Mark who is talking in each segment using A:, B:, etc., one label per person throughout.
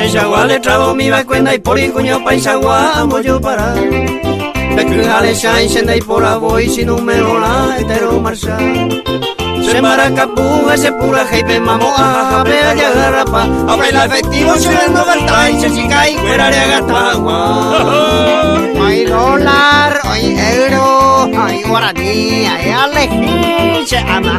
A: Shawale trabo mi va cuenta y por cuño paisagua amo yo para Becujale shine shenda y por voy sin número la hetero marcha Se maracapuja se pura jeipe mamo a vea ya garrapa A bailar efectivo se no gasta y se chica y fuera de agatagua
B: Hoy dólar, hoy euro, hoy guaraní, hoy alejí se ama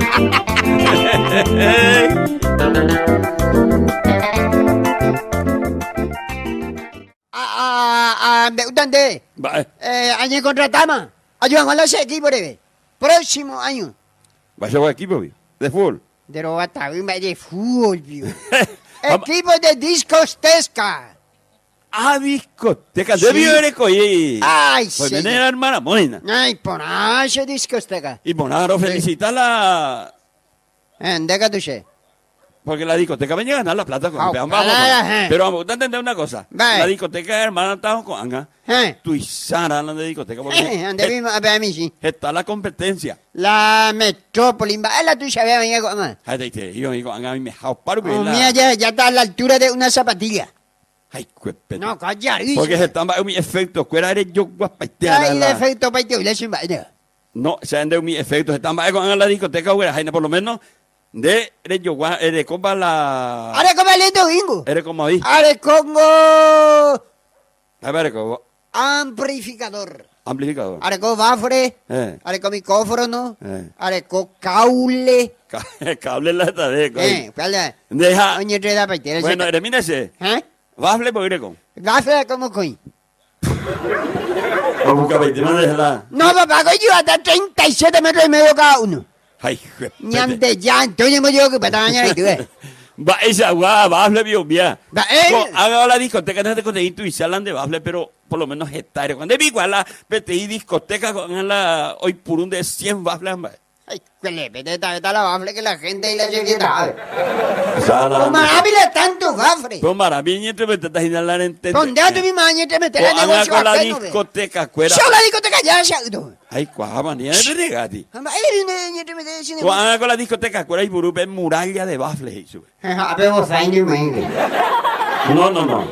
B: de usted, año contratamos, ayudan a los equipos próximo año.
C: ¿Vas a jugar equipo, de fútbol?
B: De lo bata, de fútbol, equipo de discoteca.
C: Discoteca, de Bioreco y...
B: Ay,
C: pues
B: sí.
C: venir hermana Moina.
B: Ay, por eso discoteca.
C: Y Monaro, felicitarla...
B: Deja tu che.
C: Porque la discoteca venía a ganar la plata con pero vamos a entender una cosa. La discoteca hermana estaba con Anga. Tú y Sara la de discoteca. Porque está la competencia.
B: La metrópoli. La tuya venía con Anga.
C: Yo digo, Anga, me ha paro.
B: Mira, ya está a la altura de una zapatilla.
C: Ay, cuépete.
B: No, calla.
C: Porque se están mi efecto. ¿Cuál era yo guapaitear?
B: Ay, el efecto paiteo.
C: No, se han de mi efecto. Se están con la discoteca. Por lo menos. De copa la...
B: Are como el domingo.
C: Eres como ahí.
B: Are Congo.
C: A ver, como...
B: Amplificador.
C: Amplificador.
B: Are con bafre. Are con micrófono. Are con caule.
C: Cable la está de...
B: ¿Cuál
C: Deja...
B: Bueno,
C: elimínese. Bafle por ir con...
B: Bafle como coin.
C: Como caballero, no deja la...
B: No, papá, coño, hasta 37 metros y medio cada uno.
C: Ay,
B: ñante ya, entonces me digo que para mañana y tú ves.
C: Va esa bafle biomía.
B: Va
C: haga la discoteca, no te conseguí tu y salan de bafle, pero por lo menos hectáreas. Cuando vi igual la PTI discoteca con la hoy por un de 100 bafles.
B: Ay, que le pete está la bafle que la gente y la chiquita.
C: Sala.
B: Maravilla tanto bafle.
C: Pero maravilla te metes a inhalar en tente.
B: ¿Dónde a tu mi mañana te metes a negocio
C: con la discoteca cuera.
B: Yo la discoteca ya se ha.
C: Ay, cuajaba, ni de regati.
B: Ay,
C: Cuando con la discoteca cuera y burupe muralla de bafles. No.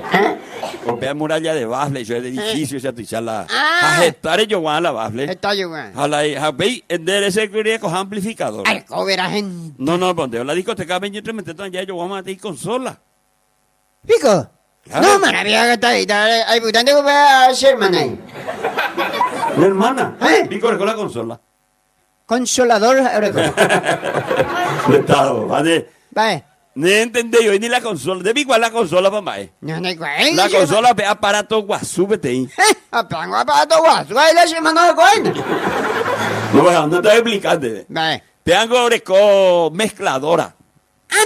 C: Compea muralla de bafles, yo de edificio, ya te la. A hectáreas yo voy a la bafle.
B: Está yo, güey.
C: A la ve, de ese quería coger amplificador.
B: Ay, coberás en.
C: No, ponte, la discoteca 23 metes ya yo voy a matar consola.
B: Pico. No, maravilla que está ahí. Hay bastante que voy a hacer, hermana.
C: Mi hermana. Pico con la consola.
B: Consolador, ahora
C: De Estado, ¿vale?
B: Vale.
C: No entendí yo ni la consola. De igual la consola, mamá.
B: No, no hay cuál.
C: La consola es aparato guasú, vete ahí.
B: Apango aparato guasú. Ahí la semana de cuenta.
C: No te voy a explicar.
B: Vale.
C: Te hago con mezcladora.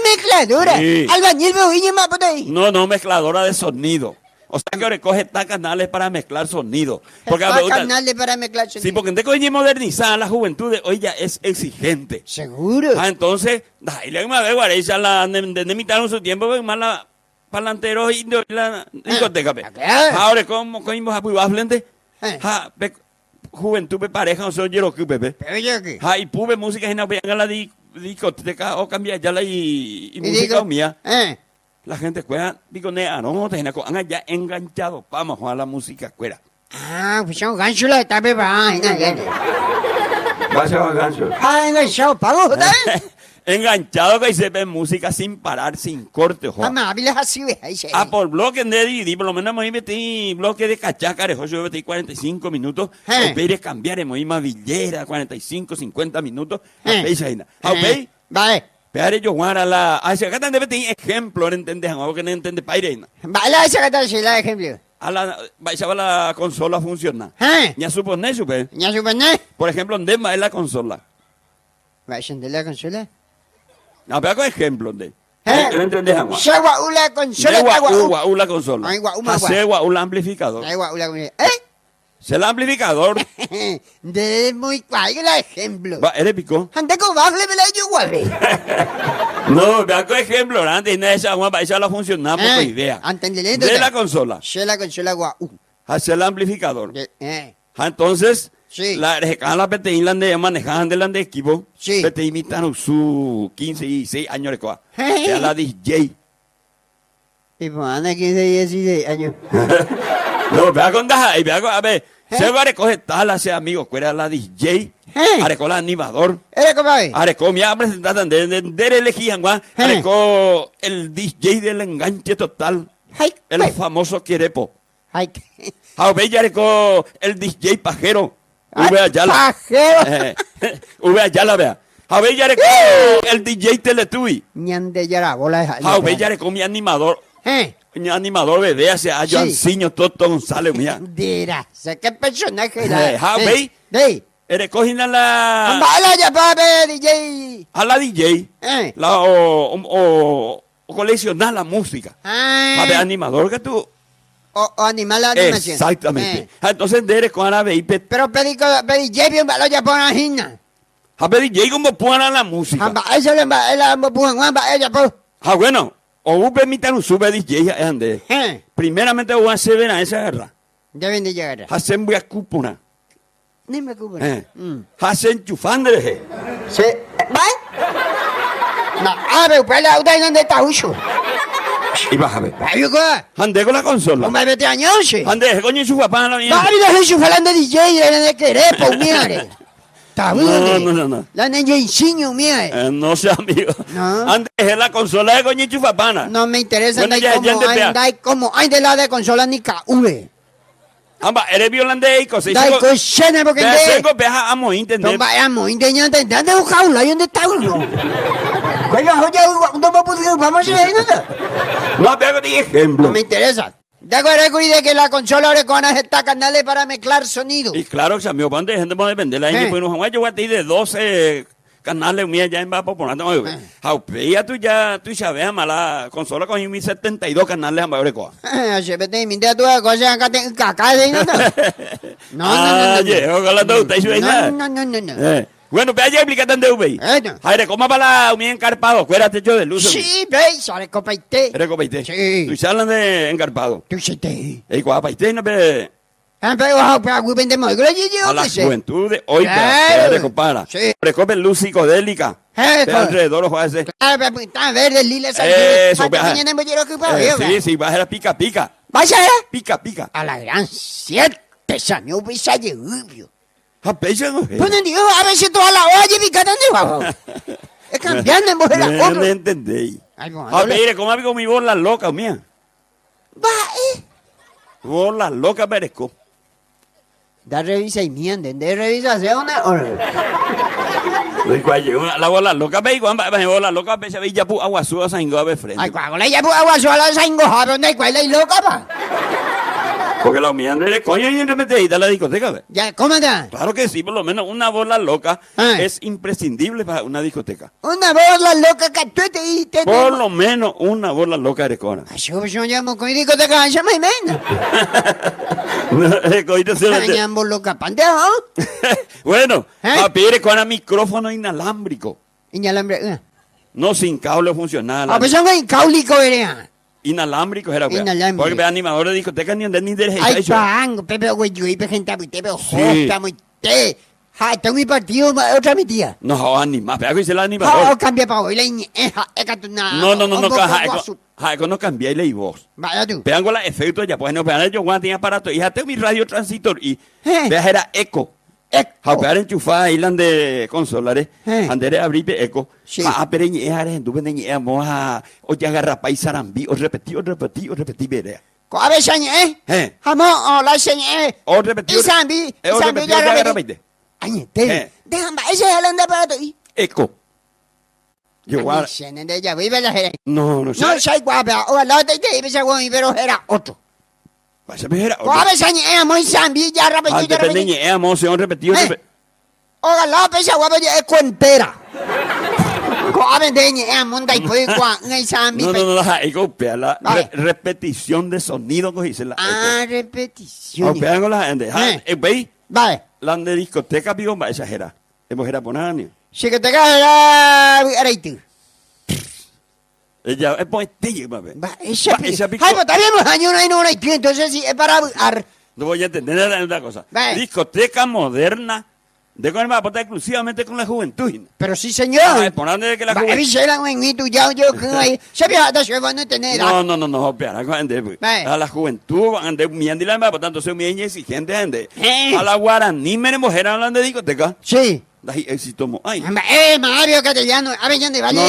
B: Mezcladora.
C: Sí.
B: Albañil me oye más por ahí.
C: No, mezcladora de sonido. O sea que ahora coge estas canales para mezclar sonido. Porque
B: canales para mezclar sonido.
C: Sí, porque en coño modernizada la juventud de hoy ya es exigente.
B: Seguro.
C: Entonces, ahí le más ver esa la de mitad su tiempo, más la palanteros y la discoteca. Ahora como coño a baflente. Juventud pareja no soy yo que bebé. Y pube música y no vean la discoteca o cambiar ya la y música mía. La gente cuela, digo, no, te ya enganchado, vamos a jugar la música cuera.
B: Pues son ganchos la está preparada.
C: Vas a gancho.
B: Enganchado, pago,
C: Enganchado que se ve música sin parar, sin corte, ojo.
B: Amables así,
C: Por bloque de DVD, por lo menos me metí bloque de cachacares, yo metí 45 minutos. Voy a cambiar, me más villera, 45, 50 minutos.
B: Vale.
C: Pero yo guarda la... si acá también tener ejemplo, ¿no entiendes? Algo que no entiende pairena.
B: Vale, esa que te la ejemplo.
C: La consola funciona. Ya supone, supe.
B: Ya supone.
C: Por ejemplo, ¿dónde va la consola?
B: ¿Va a encender la consola?
C: No, pero con ejemplo, ¿dónde? ¿No entiendes?
B: Se guau la consola.
C: Guau la consola. Hace guau la amplificador. Se el amplificador.
B: De muy guay el ejemplo.
C: Va, eres pico.
B: Ande con bafle me la yo guave.
C: No, vea por ejemplo, antes de esa Juan, esa la funcionaba por idea. De la consola.
B: De la consola guau.
C: Hacer el amplificador. Entonces,
B: sí.
C: La PTI manejaban del equipo.
B: Sí.
C: PTI imitaron su 15 y 6 años de coa. Era la DJ.
B: Y pues anda 15 y 16 años.
C: No, vea con daja, y vea con, a ver, se va a recoger tal, hace amigos, que era la DJ. Arecó el animador. Arecó mi presentación de elegían, arecó el DJ del enganche total. El famoso Quierepo. A ver, ya arecó el DJ Pajero.
B: Pajero.
C: V Ayala, vea. A ver, ya arecó el DJ Teletubby.
B: Ñande ya la bola de
C: a ver, ya arecó mi animador. Mi animador bebé, hace a Joanciño Toto González, mía.
B: Dirá, sé qué personaje era.
C: A ver. Recogen a la...
B: DJ.
C: A la DJ. O coleccionar la música. A ver, animador que tú...
B: O animar la animación.
C: Exactamente. Entonces, recogen a ver...
B: Pero DJ bien va ya por la gina.
C: A ver, DJ como ponen la música.
B: Eso le va
C: a bueno. O vos permitan un sube DJ ande. Primeramente voy a hacer a esa guerra.
B: Deben de llegar.
C: Hacen voy a cúpula.
B: Ni me cúpula.
C: Hacen chufandre.
B: Sí. ¿Va? No, a ver, pues la auto donde está Ucho.
C: Y vas a ver.
B: Ayuco.
C: Ande con la consola.
B: Un bebé de años.
C: Ande, coño, su papá no viene.
B: No, mira, Jesús falando de DJ, de Querepo, mire.
C: No.
B: La niña insignio mía.
C: No sé, amigo.
B: No.
C: Antes es la consola de coño chufapana.
B: No me interesa
C: bueno,
B: como hay de la de consola ni KV.
C: Amba, eres violante y cosas.
B: Dai cosena porque
C: tengo peja amo entender.
B: No vayamos entender, ¿dónde buscamos? ¿Dónde está uno? Bueno, vamos a ver nada.
C: No, pero di ejemplo.
B: No me interesa. De acuerdo de que la consola ahora con esta canales para mezclar sonido.
C: Y claro, que amigo, ¿dónde gente puede vender la gente? Pues no, yo voy a ti de 12 canales mía ya en va popular. Ya tú sabes, la consola con mis 72 canales en Babrecoa.
B: Se vete y mira tú cosas acá en caca de
C: No. Bueno, pero ya explícate dónde UBI. Aire, ¿cómo para la encarpado? Acuérdate yo de luz.
B: Sí, veis, sale copaite.
C: ¿Eres copaite?
B: Sí.
C: ¿Tú hablan de encarpado?
B: Tú sí te.
C: ¿Y cuál paiste? No, pero...
B: A
C: la juventud de hoy, pero compara.
B: Sí.
C: Recope luz psicodélica. Alrededor los jueces.
B: Está verde, lila,
C: eso, sí, va a ser pica.
B: ¿Vaya?
C: Pica.
B: A la gran 7 años, pisa de ubio.
C: A pecho, no.
B: Pues Dios, a ver si toda la olla pica dónde va. Es cambiando en voz de la cosa.
C: No entendí. A ver, ¿cómo hago mi bola loca mía?
B: Va,
C: Bola loca merezco.
B: Da revisa y mienten, de revisación.
C: La bola loca, ve igual, bola loca, ve se ya pu agua suya sango a ver frente.
B: Ay, cuando le ya pu agua suya sango, a dónde cuál es loca pa.
C: Porque la mía de coño y entre meterita a la discoteca, ¿ve?
B: Ya, ¿cómo está?
C: Claro que sí, por lo menos una bola loca es imprescindible para una discoteca.
B: Una bola loca que tú te diste.
C: Por lo menos una bola loca de cona.
B: Yo llamo con discoteca, ya me menos. Llamo loca, panteado.
C: Bueno, papi, con micrófono inalámbrico.
B: Inalámbrico.
C: No sin cable funcional.
B: Ah, pues son incaulico, verea.
C: Inalámbrico era,
B: inalámbrico.
C: Porque ve animador de discoteca ni de
B: ay, pango, pepe, güey, yo iba gente a mi tebe, hosta, muy te. Ha, tengo mi partido, otra mi tía.
C: No, anima, pero dice la animador.
B: Cambia para hoy, la
C: no, no cambié y vos.
B: Vaya tú.
C: Vean la efecto ya, pues no, vean yo cuando tenía aparato, y ya tengo mi radio transitor y vean era eco. Pegar enchufada ahí de consolares, andere abrir eco. Pero ni es tú ven ni moja o ya agarra paisarambí o repetí verea.
B: A ver, señor, jamón o la señor.
C: O repetí.
B: Y sambi
C: ya repetí.
B: Ay, déjame, ese es el aparato y
C: eco. Yo guarda. No,
B: no soy guapa, o la otra te iba a pero era otro. A ver, señor, muy sambi ya repetí.
C: Depende ni se han repetido.
B: O la pesa guapa es cuentera. A ver, de monda y puede
C: no, la repetición de sonido que dice la.
B: Repetición.
C: Vean la gente. ¿Veis?
B: Vale.
C: La de discoteca, vivo, va a exagerar. Hemos era por año.
B: Discoteca era tú.
C: Ella es poetilla, papi.
B: Esa pico. Ay, pues también los años no hay tiempo, entonces sí, es para...
C: No voy a entender una cosa. Discoteca moderna. De con el mapa exclusivamente con la juventud.
B: Pero sí, señor.
C: ¿Por dónde que la juventud? No, espera, a la juventud, por tanto, soy muy exigente, gente. A la guaraní, me mujer hablando de discoteca.
B: Sí.
C: Éxito, ay.
B: Mario Castellano, a ver, Ñande Valle,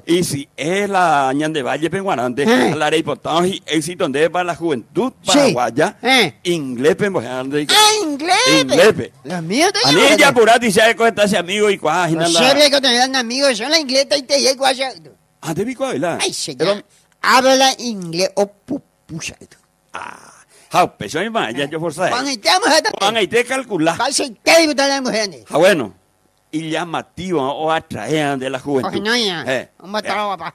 C: y si es la Ñande Valle, penguanante, la rey portado y éxito de para la juventud paraguaya, inglés, penguanante.
B: Inglés. Los míos te
C: llaman. Anilla Purati, se ha de ese amigo y cuál.
B: No sé que tener amigos, son la inglesa y te llego allá.
C: Ah, te vi cuál, ¿verdad?
B: Ay, señor. Habla inglés o pupucha.
C: Pero ya yo por saber.
B: Juan,
C: ahí te calculas. Bueno, y llamativo o atraen de la juventud.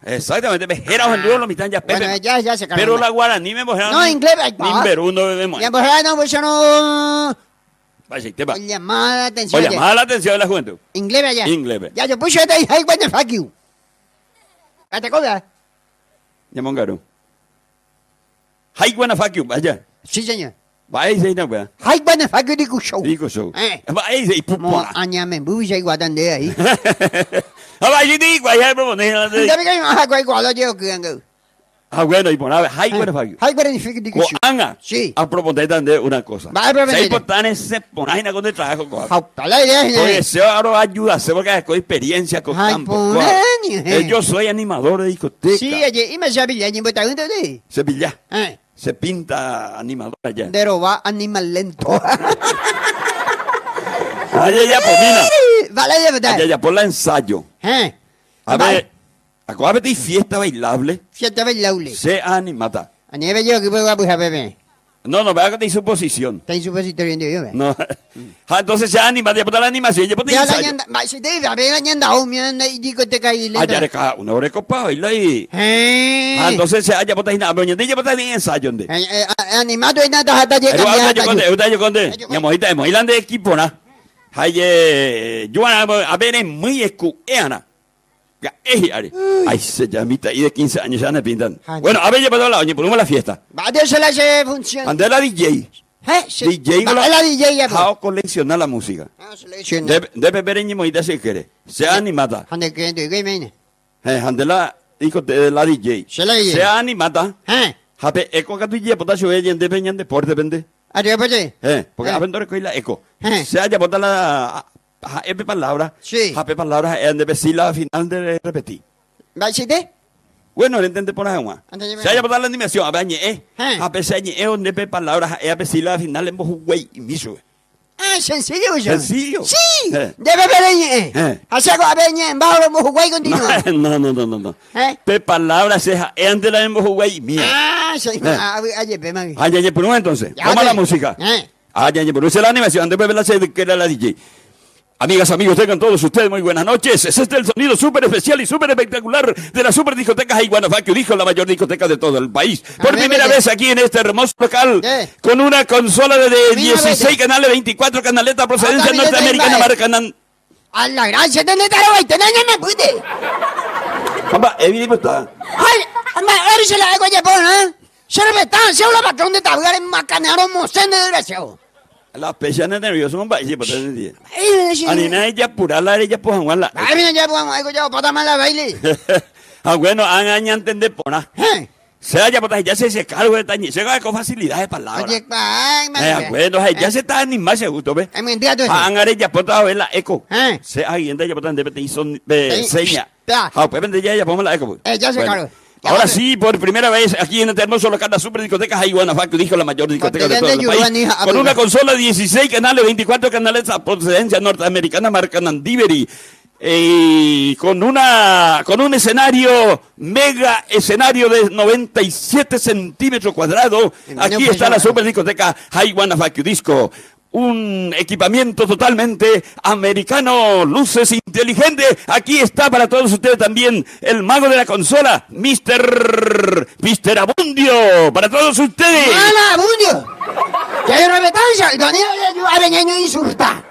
C: Exactamente, me era en duro, lo mitad ya
B: pepe. Ya se
C: pero la guaraní me mojaron.
B: No, inglés.
C: Nimberuno bebemos.
B: Ya no, pues yo no.
C: Llamar la atención de la juventud.
B: Inglés ya.
C: Inglés.
B: Ya yo puse ahí, bueno, fuck you. ¿Te acuerdas?
C: Llamongaro. Hay buena fuck you, vaya.
B: Sí, señor.
C: Vaya, se no, vea.
B: Hay buena fuck you, digo show.
C: Vaya, se pupona.
B: Añame, bulla y guatande ahí.
C: Vaya, digo, vaya, proponer.
B: Ya me caí más guay, yo que
C: bueno, y por nada, hay buena fuck you.
B: Hay buena fuck you.
C: Anga. Sí. A proponer también una cosa.
B: Se
C: importante se pone con el trabajo.
B: Porque
C: se ahora ayuda, porque con experiencia con campo. Yo soy animador de discoteca.
B: Sí, y me sabía, y me está viendo de.
C: Sevilla. Se pinta animador allá.
B: Pero va animal lento.
C: Allá por mina.
B: Vale, de verdad.
C: Allá por la ensayo. A ver, acuérdate y fiesta bailable.
B: Fiesta bailable.
C: Se animata.
B: A nivel yo que puedo a bebé.
C: No, vea que te hizo suposición.
B: Te hizo suposición de yo,
C: no. Entonces se anima, después de la animación, después de ensayo.
B: Si te iba a ver, anda y digo te caí.
C: Allá de cada una hora copa baila ahí. Entonces se haya por ahí nada, pero ya por ahí ensayo.
B: Animado y nada hasta
C: llegar. Yo conté. Ya mojita, de equipo, ¿no? Ay, yo a ver, es muy escueana. Ay, se llamita y de 15 años ya me pintan. Bueno, a ver, ya pasó la oña, ponemos la fiesta.
B: Eso la se funciona.
C: Ande la DJ. DJ
B: la DJ ya.
C: How coleccionar la música. Debe ver en moita si quiere. Sea animada.
B: Ande que de mene.
C: Ande la hijo de la DJ. Sea animada. Hape eco que tú ya potas yo ella de peñan deporte vende.
B: Adiós, pues.
C: Porque a vender coi la eco. Sea ya potas la Epe palabra, hape palabra, es de decir la final de repetir.
B: ¿Va a decirte?
C: Bueno, le entendé por ahí, se haya por dar la animación, a ver, a pesar de que de palabras, es a decir la final en Bojuey y Miso.
B: Sencillo, yo.
C: Sencillo.
B: Sí. Debe ver, hace a ver, en Bajo Bojuey continúa.
C: No. Pe palabras, es antes la en Bojuey mía.
B: Sí.
C: Ayer, por un entonces, toma la música. Ayer, por un la animación, antes de ver la sede que era la DJ. Amigas, amigos, tengan todos ustedes muy buenas noches. Es el sonido súper especial y súper espectacular de la super discoteca Haiguana Fuck You, dijo la mayor discoteca de todo el país. Por primera vez aquí en este hermoso local, con una consola de 16 canales, 24 canaletas, procedencia norteamericana, marca
B: a la gracia de Netaro, y tenés me pude.
C: Papá, evidente.
B: Ay, ahora se la hago ya por, Se repetan, se habla para donde tabular en macanero, mocene desgraciado.
C: Las pechanas nerviosas son baile para el día. Anina ella pura la ella pues Juan
B: Ay, mira ya pues algo ya para mala baile.
C: Bueno, han entender pona. Se haya por ya se cargo de tañi, se va con facilidad de palabras. Bueno, ya se está animando se gustó, ¿ves? Han ya por ver la eco. Se alguien de ella por de te hizo seña. Ah, pues vende ya ponemos la eco.
B: Ya se cargo.
C: Ahora sí, por primera vez aquí en este hermoso local de super discoteca Haiguana Fuck You, dijo la mayor discoteca de todo el país, con una consola de 16 canales, 24 canales a procedencia norteamericana, marca Nandivery, con un escenario, mega escenario de 97 centímetros cuadrados. Aquí está la super discoteca Haiguana Fuck You Disco. Un equipamiento totalmente americano, luces inteligentes. Aquí está para todos ustedes también el mago de la consola, Mr. Abundio, para todos ustedes.
B: ¡Hola, Abundio! ¡Que repetancia! ¡Donio a veñeño insulta!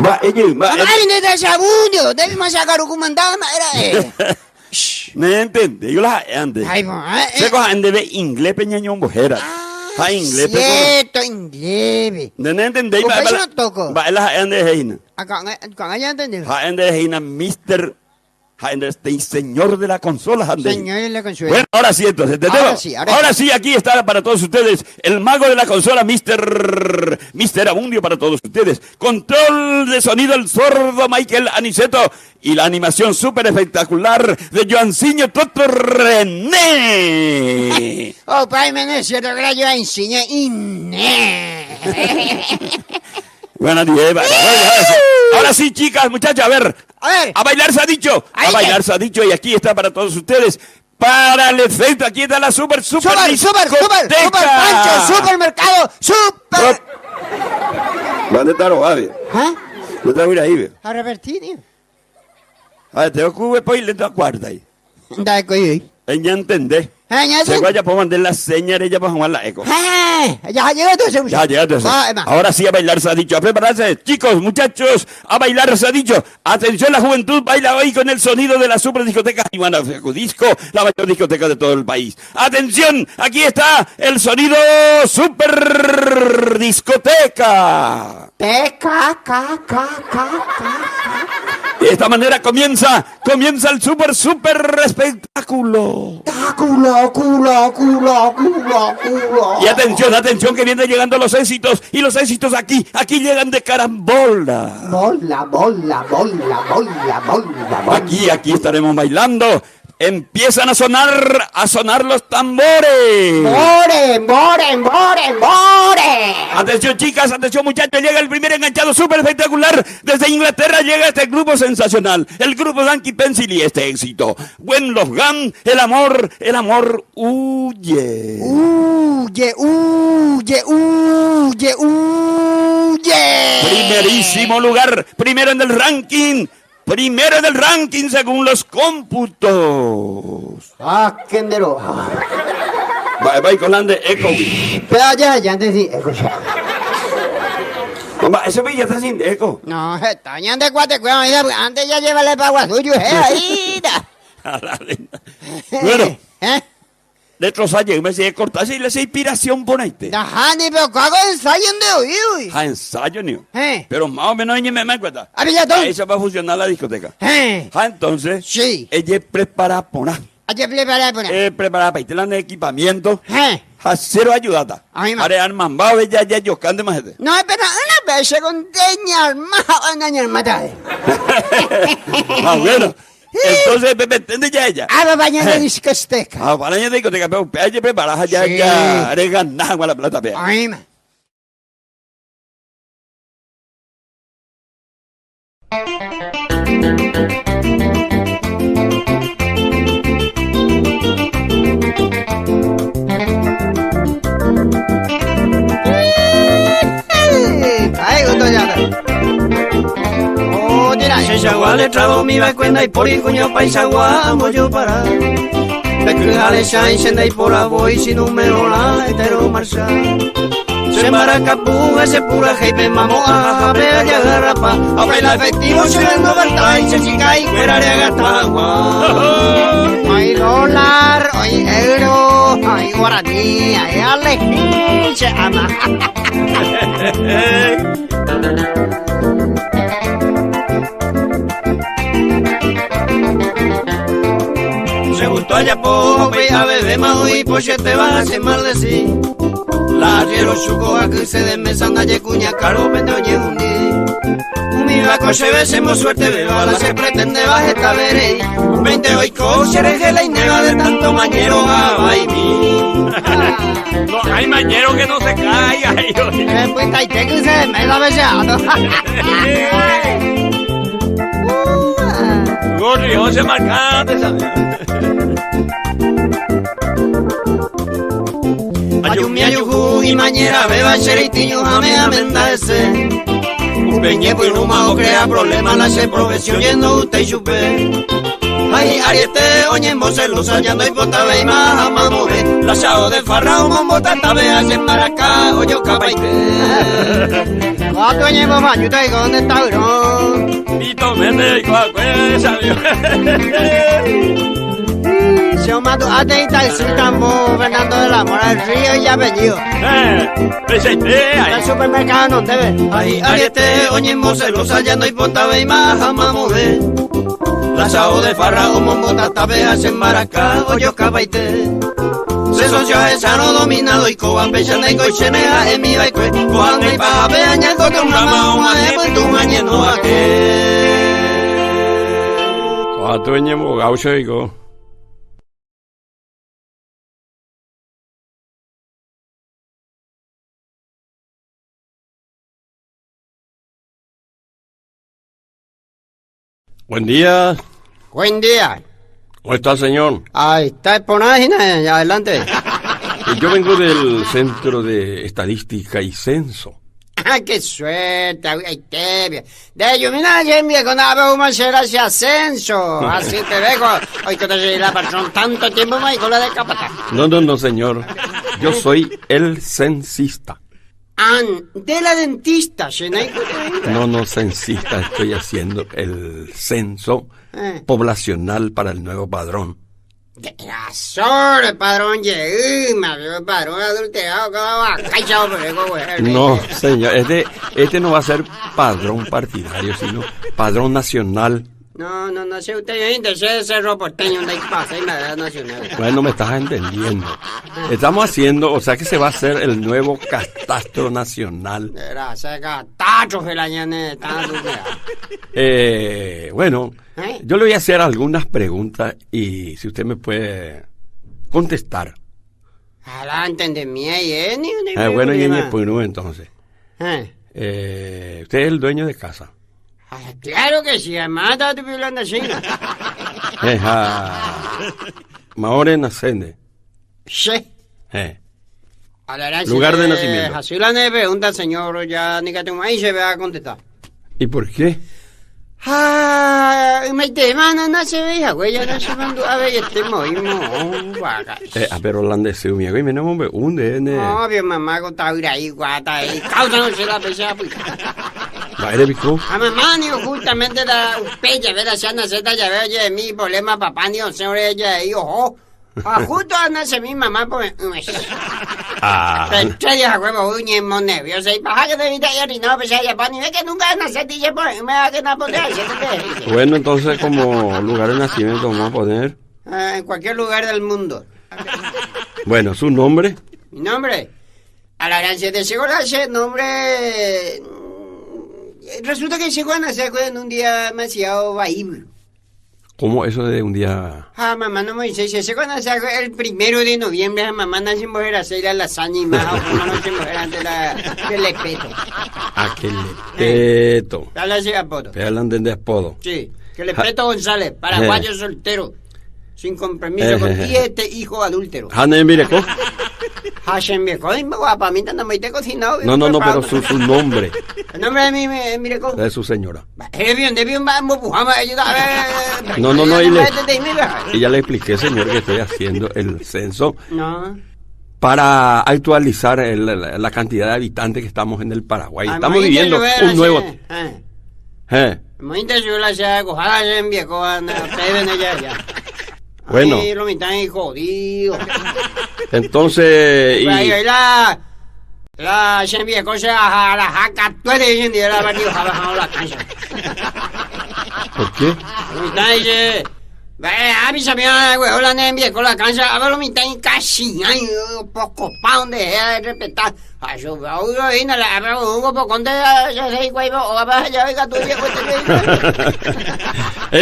C: Va,
B: ¡Ay, neta, Abundio! ¡Debe más sacar un comandante!
C: No entiende, yo las ande.
B: Ay,
C: Se cojan de inglés peñañón bojera. Ha inglés pe.
B: cierto, inglés.
C: No entiende,
B: ¿Por qué no toco?
C: va las ande heina.
B: Con ella entendí.
C: Ha ande heina Mr. Ha ande este señor de la consola ande.
B: Señor de la consola.
C: Bueno, ahora sí, entonces, ¿entendemos? Ahora sí, aquí está para todos ustedes el mago de la consola, Mr. Abundio para todos ustedes. Control de sonido, el sordo Michael Aniceto. Y la animación súper espectacular de Joanciño Toto René.
B: Oh, pai, me es cierto que la yo enseñé Inés.
C: Buenas días. Ahora sí, chicas, muchachas, a ver, a bailar se ha dicho. A bailar se ha dicho y aquí está para todos ustedes. Para el efecto, aquí está la super
B: pancho, supermercado, super.
C: ¿Dónde está los aves?
B: ¿Ah?
C: ¿No te voy a ir?
B: A revertir, tío.
C: A ver, te ocurre pues y le da cuarta ahí.
B: Dai, coi.
C: Ella entendé.
B: Ya
C: Se vaya por mandar la señal, ella para jugar la eco.
B: Ya llega todo ese.
C: Ya llega todo eso. Ahora sí a bailar se ha dicho. A prepararse, chicos, muchachos, a bailar se ha dicho. Atención, la juventud baila hoy con el sonido de la super discoteca Ivana Disco, la mayor discoteca de todo el país. Atención, aquí está el sonido super discoteca. De esta manera comienza el super espectáculo. Y atención que vienen llegando los éxitos. Y los éxitos aquí llegan de carambola.
B: Bola.
C: Aquí estaremos bailando. Empiezan a sonar los tambores.
B: More.
C: Atención chicas, atención muchachos, llega el primer enganchado súper espectacular. Desde Inglaterra llega este grupo sensacional, el grupo Yankee Pencil y este éxito. When Love Gone, el amor huye.
B: Huye.
C: Primerísimo lugar, primero en el ranking según los cómputos.
B: Kendero.
C: Va con la de Eco.
B: Pero ya antes sí, escucha.
C: Mamá, ese ya está sin eco.
B: No, está ya de cuate, cuidado, antes ya llévale para agua suyo, ahí.
C: Bueno. De otros años me sigue cortar y le hace inspiración por ahí.
B: Ajá, ni pero hago ensayo de oído.
C: Ah, ensayo, ni. Pero más o menos ella me cuenta. Ahí se va a funcionar la discoteca. Entonces,
B: sí.
C: Ella prepara poner.
B: Prepara
C: para irte el equipamiento. A cero ayudata. Para armar ya yo cante más gente.
B: No, pero una vez con teñar más
C: Ah, bueno. Entonces, Pepe, ¿entiende ya ella?
B: Va bañar de discoteca.
C: Para bañar de discoteca, pero ella prepara ya, haré ganar con la plata, pea.
A: Shawale trabo mi vacuenda y por cuño paisagua amo yo para. Becujale shine senda y por la voy sin número la hetero marcha. Se maracapu ese pura heipe mamo a jabrea ya garrapa. Abre la efectivo se vendo verdad y se chica y fuera de agatagua. Ay dólar, ay euro, ay guaraní, ay alejí, se ama. Se gustó allá poco, a bebé más y pues te vas a hacer mal de sí. La riero chuco a que se desmesan a yecuña caro vende oye un día. Mi vaco se ve, semos suerte beba, la se pretende baje esta veré. 20 hoy coche regela y neva de tanto mañero a baimi.
C: No hay mañero que no se caiga.
B: Pues hay que se desmesa besado.
C: Gorrión se marcante, ¿sabes?
A: Ayumiayuju y mañera beba xeritiño jame amenda ese. Un peñepo y rumao crea problemas la se profesión yendo usted y chupe. Ay, ariete, oñe, mocelusa, ya no hay bota, ve y más amamore. La chao de farrao, mombota, tabe, hace maracá, oyo, capaite. Cuatro oñe, mamá, yo traigo, ¿dónde está, bro?
C: Pito, vende, y cuacué, sabio.
B: Se omatu ateita el sultambo Fernando de la Mora del Río y apellido.
C: Presente.
B: El supermercado no debe.
A: Ahí ariete, oñemo celosa, ya no hay pontabe y más jamás mujer. La sao de farra, o momota, tabeas en maracá, o yo cabaite. Se socio a esano dominado y coban pechana y coichenea en mi baicue. Cojan y paja peaña, coton rama, uma de puntum añeno a que.
C: Cuatro años gaucho digo. Buen día.
B: Buen día.
C: ¿Cómo está, señor?
B: Ahí está exponada, adelante.
C: Yo vengo del Centro de Estadística y Censo.
B: ¡Ah, qué suerte! ¡Ay, qué bien! De yo, mira, yo con la veo más hacia ascenso. Así te dejo. Hoy que te llegué la persona tanto tiempo, me con la de capata.
C: No, señor. Yo soy el censista.
B: De la dentista,
C: No, censista. Estoy haciendo el censo poblacional para el nuevo padrón.
B: De razón, el padrón el padrón adulterado,
C: no, señor, este no va a ser padrón partidario, sino padrón nacional.
B: No sé usted, yo intenté Cerro Porteño, donde pasa, y la nacional.
C: Bueno, me estás entendiendo. Estamos haciendo, o sea que se va a hacer el nuevo catastro nacional.
B: Gracias, catastro que la ñane está
C: bueno, yo le voy a hacer algunas preguntas y si usted me puede contestar.
B: Adelante, de mí,
C: bueno, y entonces. Usted es el dueño de casa.
B: Claro que sí, además estaba hablando así.
C: Mahore Nacende.
B: Sí.
C: Lugar de nacimiento.
B: Así la pregunta, señor, ya ni que tengo ahí se va a contestar.
C: ¿Y por qué?
B: Me demanda no se veía, güey, ya no se mandó a ver este movimiento.
C: Pero holandés, mi güey, me no me hunde.
B: No, bien mamá, con taura ahí, guata ahí, causa no se la pesa, pues.
C: ¿Eres bico?
B: A mamá, ni justamente la pecha, ¿verdad? Si anda zeta, ya veo, ya mi problema, papá, ni señor, ella ahí, ojo. Justo anda mi mamá, pues. Pero tres días a huevo, uña, nerviosa, y paja que te evita ya, y no, pues ya, pues, ni ve que nunca anda zeta, y ya, pues, me va a quedar por ahí,
C: bueno, entonces, como lugar de nacimiento, vamos a poner.
B: En cualquier lugar del mundo.
C: Bueno, ¿su nombre?
B: Mi nombre. A la gran siete seguridad, nombre. Resulta que llegó a nacer en un día demasiado vaíble.
C: ¿Cómo eso de un día?
B: Mamá no me dice, se llegó a nacer el 1 de noviembre, mamá no se mujer a hacer la lasaña y más, mamá no se mujer antes del lepeto.
C: Que lepeto.
B: Dale así apodo.
C: Te hablan de apodo.
B: Sí, que lepeto González, paraguayo soltero, sin compromiso, con 7 hijos adúlteros.
C: ¿Hane Mireco?
B: Hashem Mireco, guapa, a mí no me he cocinado.
C: No, pero su nombre.
B: ¿El nombre de mi Mireco?
C: De su señora. No, y ya le expliqué, señor, que estoy haciendo el censo.
B: No.
C: Para actualizar la cantidad de habitantes que estamos en el Paraguay. Estamos viviendo un nuevo... Bueno.
B: Lo mitad jodido.
C: Entonces...
B: La se cosa a la jaca, tú eres de la barrio ha bajado la cancha.
C: ¿Por qué?
B: Mitad dice, a mí se me ha huevo la nembia con la cancha, a ver lo mitad en casi, hay poco pa' donde de respetar. A su baúl, viene la abra un poco con ya se huevo, o a ya venga tu viejo.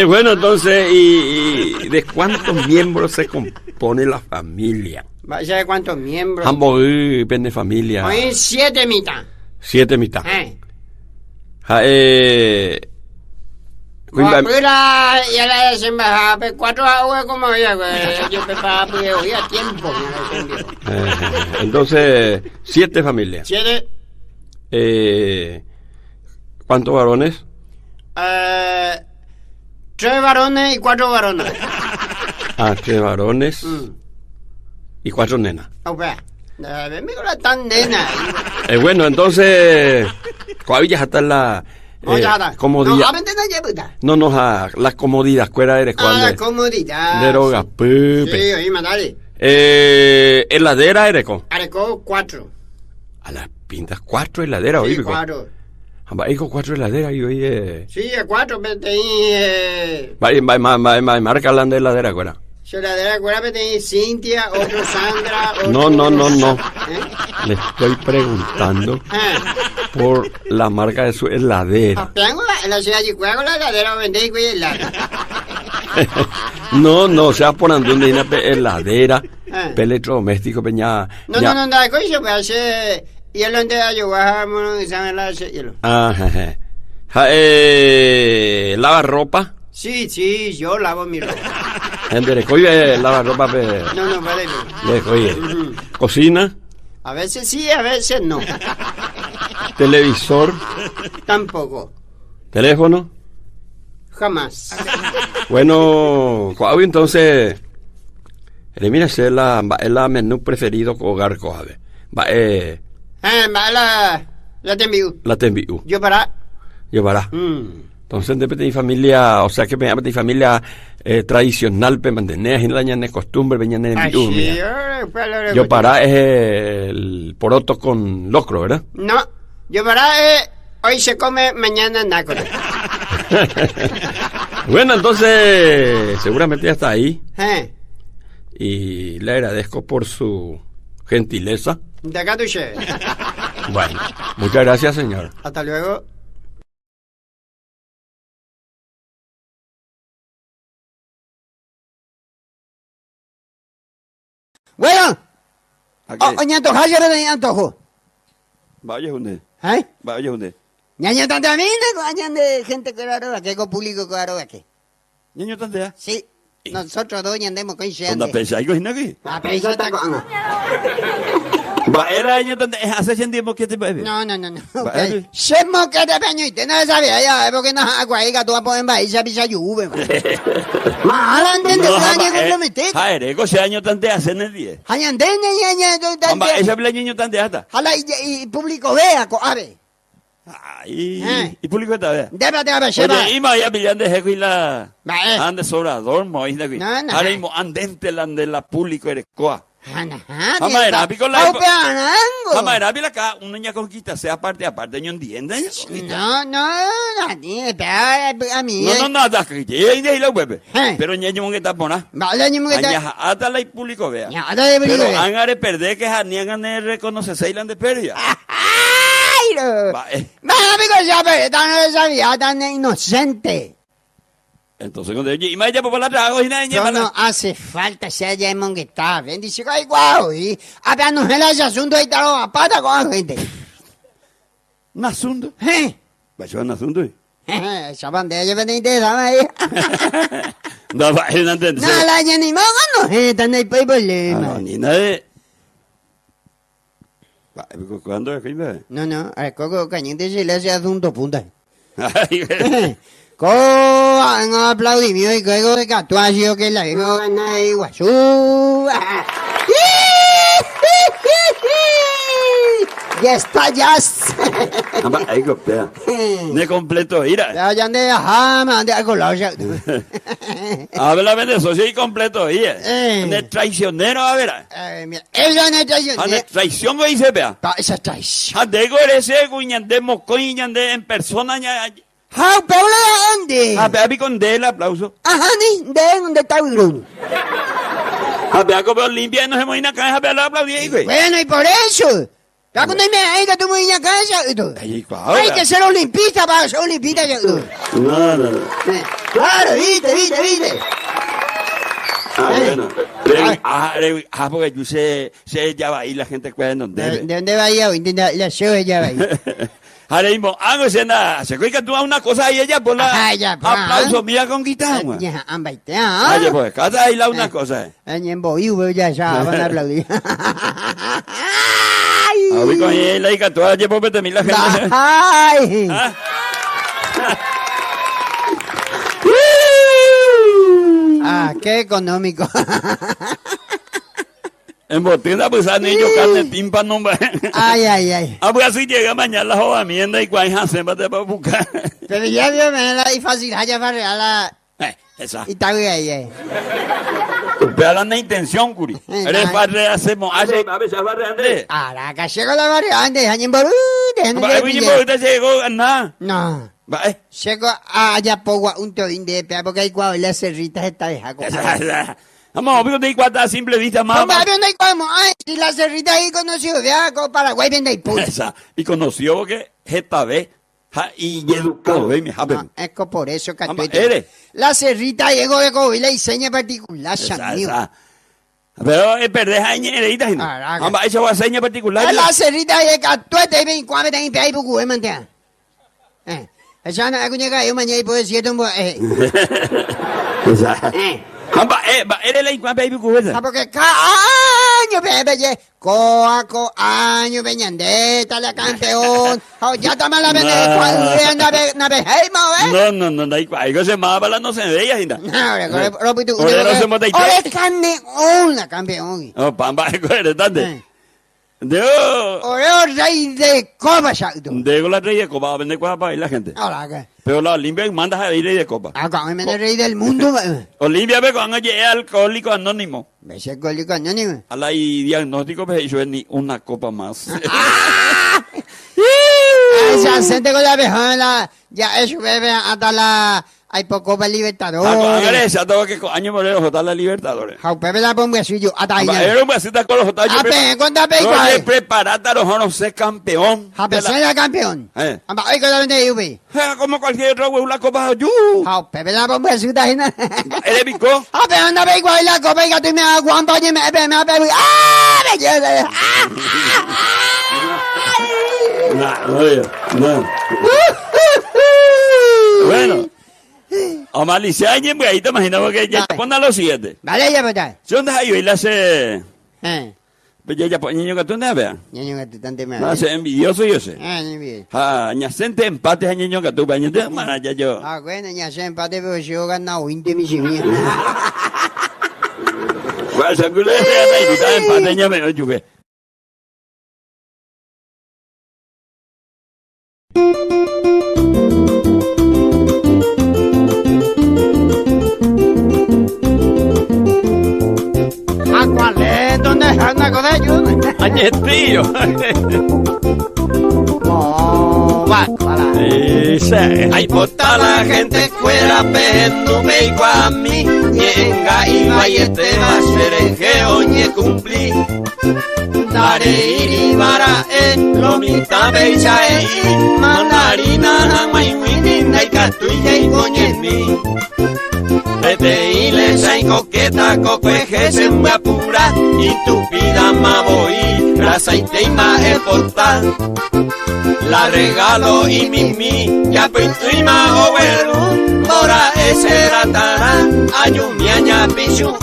C: Bueno, entonces, ¿y de cuántos miembros se compone la familia?
B: ¿Vaya de cuántos miembros?
C: Ambos de familia.
B: Hoy 7 mitad.
C: 7 mitad.
B: Ya la desembajada, 4 aguas como había, yo preparaba porque había tiempo.
C: Entonces, 7 familias.
B: 7.
C: ¿Cuántos varones?
B: 3 varones y 4 varones.
C: 3 varones. Y 4 nenas.
B: Venme con la tan nena.
C: Bueno, entonces, ¿cuál ya está comodidad. No, la comodidad, cuera eres cuando.
B: La comodidad.
C: Deroga,
B: sí, oí, mandale.
C: Heladera ereco.
B: Areco 4.
C: A las pintas 4 heladeras, oí,
B: sí, 4.
C: Ahí con 4 heladeras y oí.
B: Sí, a 4, pero ahí.
C: Marca la de heladera, cuera.
B: Heladera, cuera, pero ahí Cintia, otro Sandra. Otro
C: No. Le estoy preguntando por la marca de su heladera.
B: La ciudad de Chihuahua, la heladera, vendéis, güey, helada.
C: No, sea por donde hay una heladera, electrodoméstico, peña.
B: No, coño, pues hace. Y él donde yo bajamos, y saben la hielo.
C: ¿Lava ropa?
B: Sí, yo lavo mi ropa.
C: Gente, oye, lava ropa,
B: No, vale.
C: Oye, ¿cocina?
B: A veces sí, a veces no.
C: ¿Televisor?
B: Tampoco.
C: ¿Teléfono?
B: Jamás.
C: Bueno, entonces, elimina la menú preferido con hogar coave.
B: La tembiú.
C: La tembiú.
B: Yo para.
C: Entonces, de familia, o sea, que me mi familia tradicional, pe mantener en la ñane costumbre, veñan en el yo para es el poroto con locro, ¿verdad?
B: No, yo para hoy se come, mañana nácoro.
C: Bueno, entonces, seguramente ya está ahí. Y le agradezco por su gentileza.
B: De acá tu che.
C: Bueno, muchas gracias, señor.
B: Hasta luego. Bueno, ñato, ¿hayere de ñantojo?
C: Vaya hunde. Vaya hunde.
B: Ñaño tantamine, coñan de gente que aroga, que con público que aroga, que.
C: Ñaño tantea.
B: Sí. Nosotros dos ñandemos con ese.
C: ¿Dónde pesa algo sin aquí?
B: La pesa está con.
C: Va, era año donde hace tiempo que te bebe.
B: No. Se mo que te peño y te no sabía ya, porque no agua y gato a poner va y se pisa lluvia. Mala entiende que año comprometido.
C: Jaere, ese año tanto hacen el 10.
B: Año entiende
C: Amba, ese año tanto hasta.
B: Hala y público vea, ave.
C: Y público está vea.
B: Débate a ver,
C: oye, y Maya pillan de jeco y la ande sobrador, moída aquí.
B: No.
C: Ahora mismo andente la de la público eres coa.
B: Mamá
C: era pico la. Mamá era pico acá, una niña conquista, sea aparte, yo entiendo.
B: No, ni a mí.
C: No, nada, que y la web. Pero ñaño que está pona.
B: Vale, ñaño que está.
C: Hasta la público vea.
B: Pero
C: hangare perder que janían a reconocer Ceylan de Peria.
B: Va, amigo, ya, pero no sabía, tan inocente.
C: Entonces, cuando yo, y me llamo por la trago y nada,
B: no hace falta ser ya en mongueta. Ven, dice, ay, guau, y a no es ese asunto ahí, está la pata con la gente.
C: ¿Un asunto? Va a ser un asunto,
B: esa bandera yo venía de la ahí.
C: No, va, no entiendo.
B: No, la ya ni modo, no, están ahí por problema.
C: No, ni nada. ¿Cuándo es que iba?
B: No, al coco cañete se le hace asunto punta. Un aplaudimiento y luego de catuacio que la dijo gana de Iguazú. Ya está, ya.
C: Ahí copia. De completo, ira.
B: Ya ande ajá, de algo la ya.
C: Háblame de eso, sí, completo, ira. De traicionero, a ver.
B: Mira, ella no es traicionero.
C: De traición, güey, se vea.
B: Esa traición.
C: De ese, guiñande, mocoñande, en persona,
B: ¡Ah, pero dónde!
C: Vea, con de el aplauso.
B: Ajá, ni, de dónde está el grupo.
C: Vea, como limpia, no se mueve acá, vea, la aplaudí, güey.
B: Bueno, y por eso. Ya cuando me hay que tú me vienes a casa. Hay que ser olimpista para ser olimpista.
C: No.
B: Claro, viste.
C: Bueno. Porque yo sé ya va ahí la gente cuida en donde.
B: ¿De dónde va ella? La show ya va ahí.
C: Ahora mismo, hago escena, se cuida tú a una cosa y ella por la aplauso, mira con guitarra.
B: Ya,
C: Oye, pues, cada ahí la una cosa.
B: En Boiú, ya van a aplaudir.
C: A ver, con ella, la hija, tú vas a llevar por la gente.
B: ¡Ay! Qué económico.
C: En botina pues han hecho carne tímpano.
A: Ay.
C: Ah, pues así llega mañana la jodamienda y cuál hacen para buscar.
A: Pero ya vio, me la fácil, ya para regalar.
C: Esa.
A: Y está bien.
C: Pero la intención, curi. Eres padre, hacemos. A veces padre Andrés.
A: Ahora, que llegó la variante, año en Ború,
C: ¿Usted llegó a nada?
A: No.
C: Va,
A: Llego a Ayapoa un todín de pea, porque hay cuando las cerritas está dejado.
C: Vamos, obvio de igual a simple vista, más.
A: Hombre, ¿dónde hay como? Ay, si la cerrita ahí conoció, vea, con Paraguay, vende y puta.
C: Y conoció que esta vez, y educado, ve, mi jabe.
A: Es que por eso, que
C: eres.
A: La cerrita llegó de Covila y seña particular, amigo.
C: Pero es perder añerita, ¿no? Vamos, eso va a seña particular.
A: La cerrita llega a tu te ven cuando te ven ahí poco, mantea. Esa no es que llega yo mañana y puedo decir un
C: eres la igual baby cubeta.
A: Porque cada año, bebé, coaco, año, beñandeta, la campeón. Ya está mal la vende,
C: no, da igual. Yo se maba no se veía, ainda.
A: No, repito, ahora carne, la campeón.
C: Oh, pamba, eres tante.
A: Oreo rey de copa, exacto.
C: Digo la rey de copa, vende cosas para ir la gente.
A: Ahora, ¿qué?
C: Pero la Olimpia manda a ir rey de copa.
A: Acá me rey del mundo.
C: Olimpia ve cuando es alcohólico anónimo.
A: ¿Ves alcohólico anónimo?
C: A la diagnóstico, pues yo ni una copa más.
A: Ya se te con la vejona, ya eso bebe hasta la... Hay poco para Libertadores.
C: Ya tengo que año moreno jotar la Libertadores.
A: Pepe la bomba suyo, hasta ahí.
C: Era un besito con los jotar.
A: Cuéntame,
C: ¿cuál? Preparate a los jonos ser campeón.
A: Ser la campeón. Ay, que la vende yo, ve.
C: Como cualquier otro, una copa de
A: Pepe la bomba suyo, ahí.
C: ¿Eres pico?
A: Pepe, anda, ve, igual la copa, y que tú me aguantas, y me
C: No. Bueno. O Malicia, pues ahí te imaginamos que ya pon a los 7.
A: Vale, ya, pues.
C: ¿Sí dónde hay hoy? La hace. Pues ya, pues, niño que tú no veas.
A: Niño que tú tanto me
C: no, sé, envidioso yo sé.
A: Envidioso.
C: Ñacente empate a niño que tú, pero ya yo.
A: Bueno, ñacente empate, pero yo he ganado 20 millones.
C: Pues, se culé, ya empate, ya me chupe.
A: ¿Cuál es? ¿Dónde anda con ellos?
C: Añetillo.
B: Ay, bota la gente fuera, pero me igual a mí. Ñenga y vayete va a ser el geoñe cumplir. Dare iribara lo mita becha mandarina na maimini na ikatuya igoñemi. Vete y le sai coqueta, coqueje se me apura, y tu vida ma voy, grasa y teima el portal. La regalo y mimi, ya pinto ma overu, ahora ese ratara, ayumiaña pichu.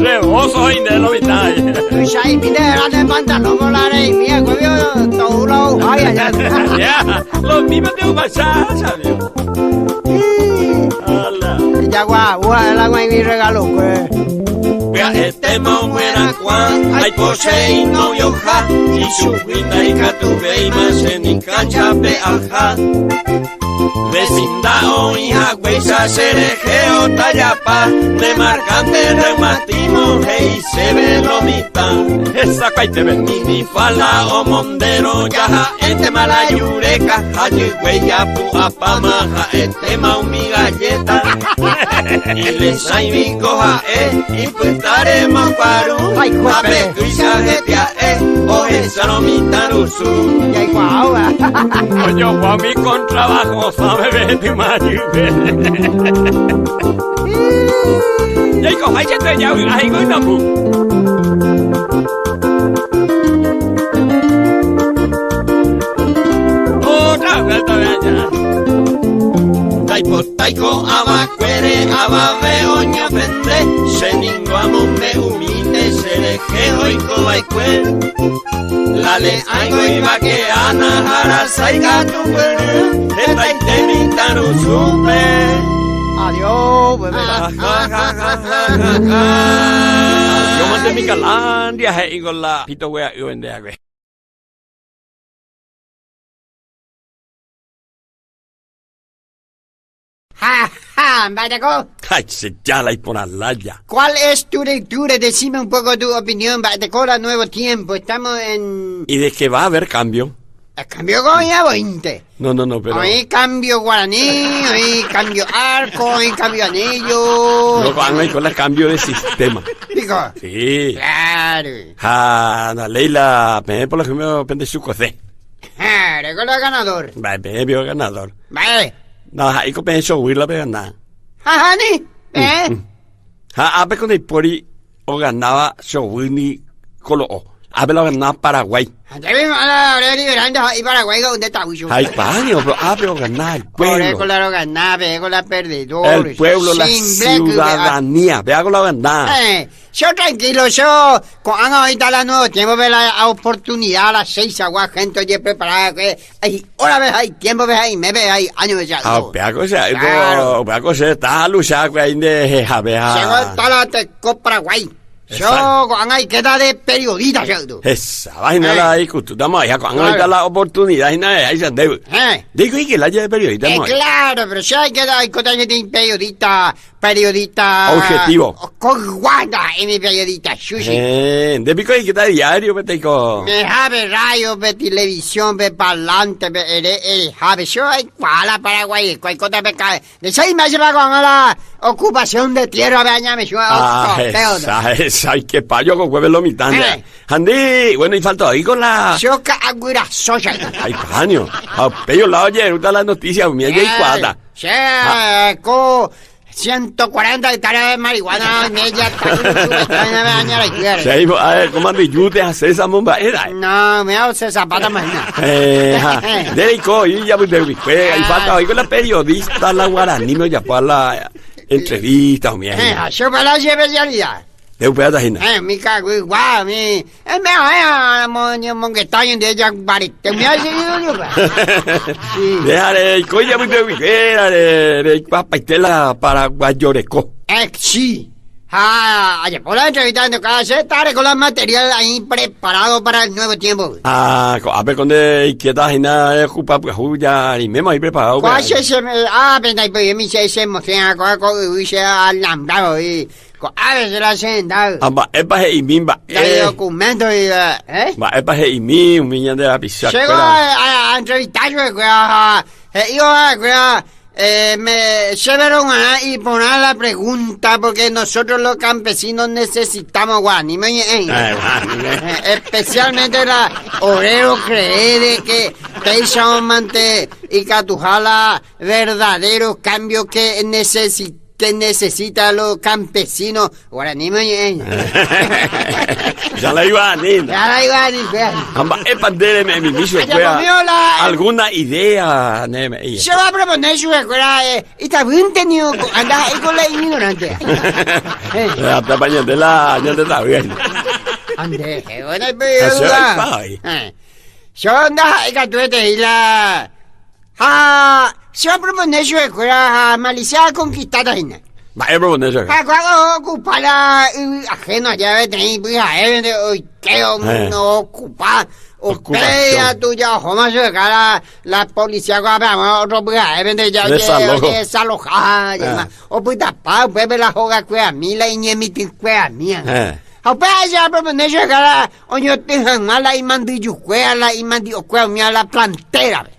C: Rebozo y de lo vital.
A: Sai pide de pantalón con la rey, mía, coño, todo lo ay,
C: ya, los mismos de pasar, ¿sabes?
A: Ya guau, la guay mi regalo, pues.
B: Vea este muera cuan, hay pose y no yoja, y su vida y catube y más en mi cancha pe aja. Vecinda o hija huesa serejeo tallapa, de marcante reumatismo, hey se ve lo mitad.
C: Esa cae te ven.
B: Ni fala o mondero yaja, este mala yureca, hayi huella pu apamaja, este ma mi galleta. Y les hay mi coja, y putaremos paru, a pecuisa getia, o esa no mi tarusu.
A: Ya guau,
C: yo voy a mi contrabajo, sabe ver tu marido. Ya hijo, hay gente ya, hay que no pu. Otra vez ya.
B: Taiko abacuere ababeo ñofende, se ningo amume humite, se le quejo y cobaicue. La le aigo y vaqueana, jara saiga tu cuero, esta y te mitano supe.
A: Adiós, bebé.
C: Yo mandé mi calandia, hey, con la pito wea, yo vendé a
B: Ja, ja, Bataco.
C: Ay, se ya la y por alaya.
B: ¿Cuál es tu lectura? Decime un poco tu opinión, Bataco, a nuevo tiempo. Estamos en...
C: ¿Y de que va a haber cambio?
B: ¿Cambio Goya 20?
C: No, pero...
B: Hoy cambio guaraní, hoy cambio arco, hoy cambio anillo.
C: No van a ir con el cambio de sistema.
B: Digo,
C: Sí.
B: claro.
C: La Leila, me por lo que me pende su cocé.
B: Claro, con el ganador.
C: Vale, me vio ganador.
B: Vale.
C: No, ahí con peso huir la peganda.
B: Ajá, ni.
C: A ver con el pori o ganaba Showini Colo. A ver lo ganaba Paraguay.
B: Ya vimos a la hora liberando y Paraguay donde está Huicho.
C: Ay, paño, pero pero ganar el
B: Por
C: pueblo.
B: con la ganada, con la perdedora.
C: El pueblo, la ciudadanía. Vea con la ganada.
B: Yo tranquilo, yo con ahorita la nuevo tiempo ve la oportunidad a las 6 aguas, gente oye preparada que hay hora ves hay tiempo ves ahí me ves ahí años ves ya.
C: Vea cosa, está luchando ahí de vea.
B: Llegó toda la Teco Paraguay. Yo con ahí queda de periodista, yo.
C: Esa vaina la discutamos allá con ahorita la oportunidad y nada, ahí se debe. Digo y que la haya de periodista.
B: Claro, pero si hay que dar cuenta de periodista
C: objetivo.
B: Con guarda en mi periodista, Sushi.
C: De pico y que está diario, peteico.
B: Me jabe radio, ve televisión, ve parlante, ve jabe. Yo hay cuala Paraguay, cual cosa me cae. De 6 meses va con la ocupación de tierra, ve añame, yo.
C: Esa, que payo con huevo lo mitad. Andy, bueno, y faltó ahí con la...
B: Yo que agüira soya.
C: Ay, paño. Pello la oye, ahorita las noticias, mi y cuadra.
B: Sí, con 140 hectáreas de marihuana en ella.
C: Sí, a ver, ¿cómo ande yute a esa bomba?
B: No, me hace zapata más nada.
C: Derico, y ya pues ahí falta ahí con la periodista, la guaraní, no ya para la entrevista, o mi
B: yo para la especialidad.
C: De un pedazo de
B: mi cago igual, mi... monguetaño de ella, barite, me ha seguido yo,
C: déjale, coña, muy de papá paraguayoreco.
B: Sí. Ayer por la entrevista en casa, estaré con los materiales ahí preparados para el nuevo tiempo.
C: A ver, con de inquietas y nada, de jupa, pues ya, y me ahí preparado.
B: ¿Cuál se pues me se emociona, con se alambrado y... A ver, se la senta.
C: Es para y mimba.
B: El documento y...
C: Es para y mi, un niño de la pizza.
B: Llegó a entrevistar, me llevaron y poner la pregunta porque nosotros los campesinos necesitamos guanime. Especialmente la obrero cree de que pensamos mante y catujala verdaderos cambios que necesitan los campesinos. Guaraní,
C: ya la iba a ni. Es para mi inicio. ¿Alguna idea?
B: Se va a proponer su escuela y está bien tenido. Anda ahí con la ignorante.
C: La tapaña de la año de la bien.
B: Ande, bueno, yo anda ahí catuete y la. Se va a proponer su escuela maliciada conquistada.
C: Va a proponer su escuela.
B: Cuando ocupar la ajeno ya de tener que no ocupar. Opea tuya, Joma, la policía otro ya desalojada. O pues tapar, bebe la joga cuea mila y ñemiti cuea mía. Opea ya proponer llegar o yo tengo mala y mandillo cuea la y mandillo cuea mía la plantera.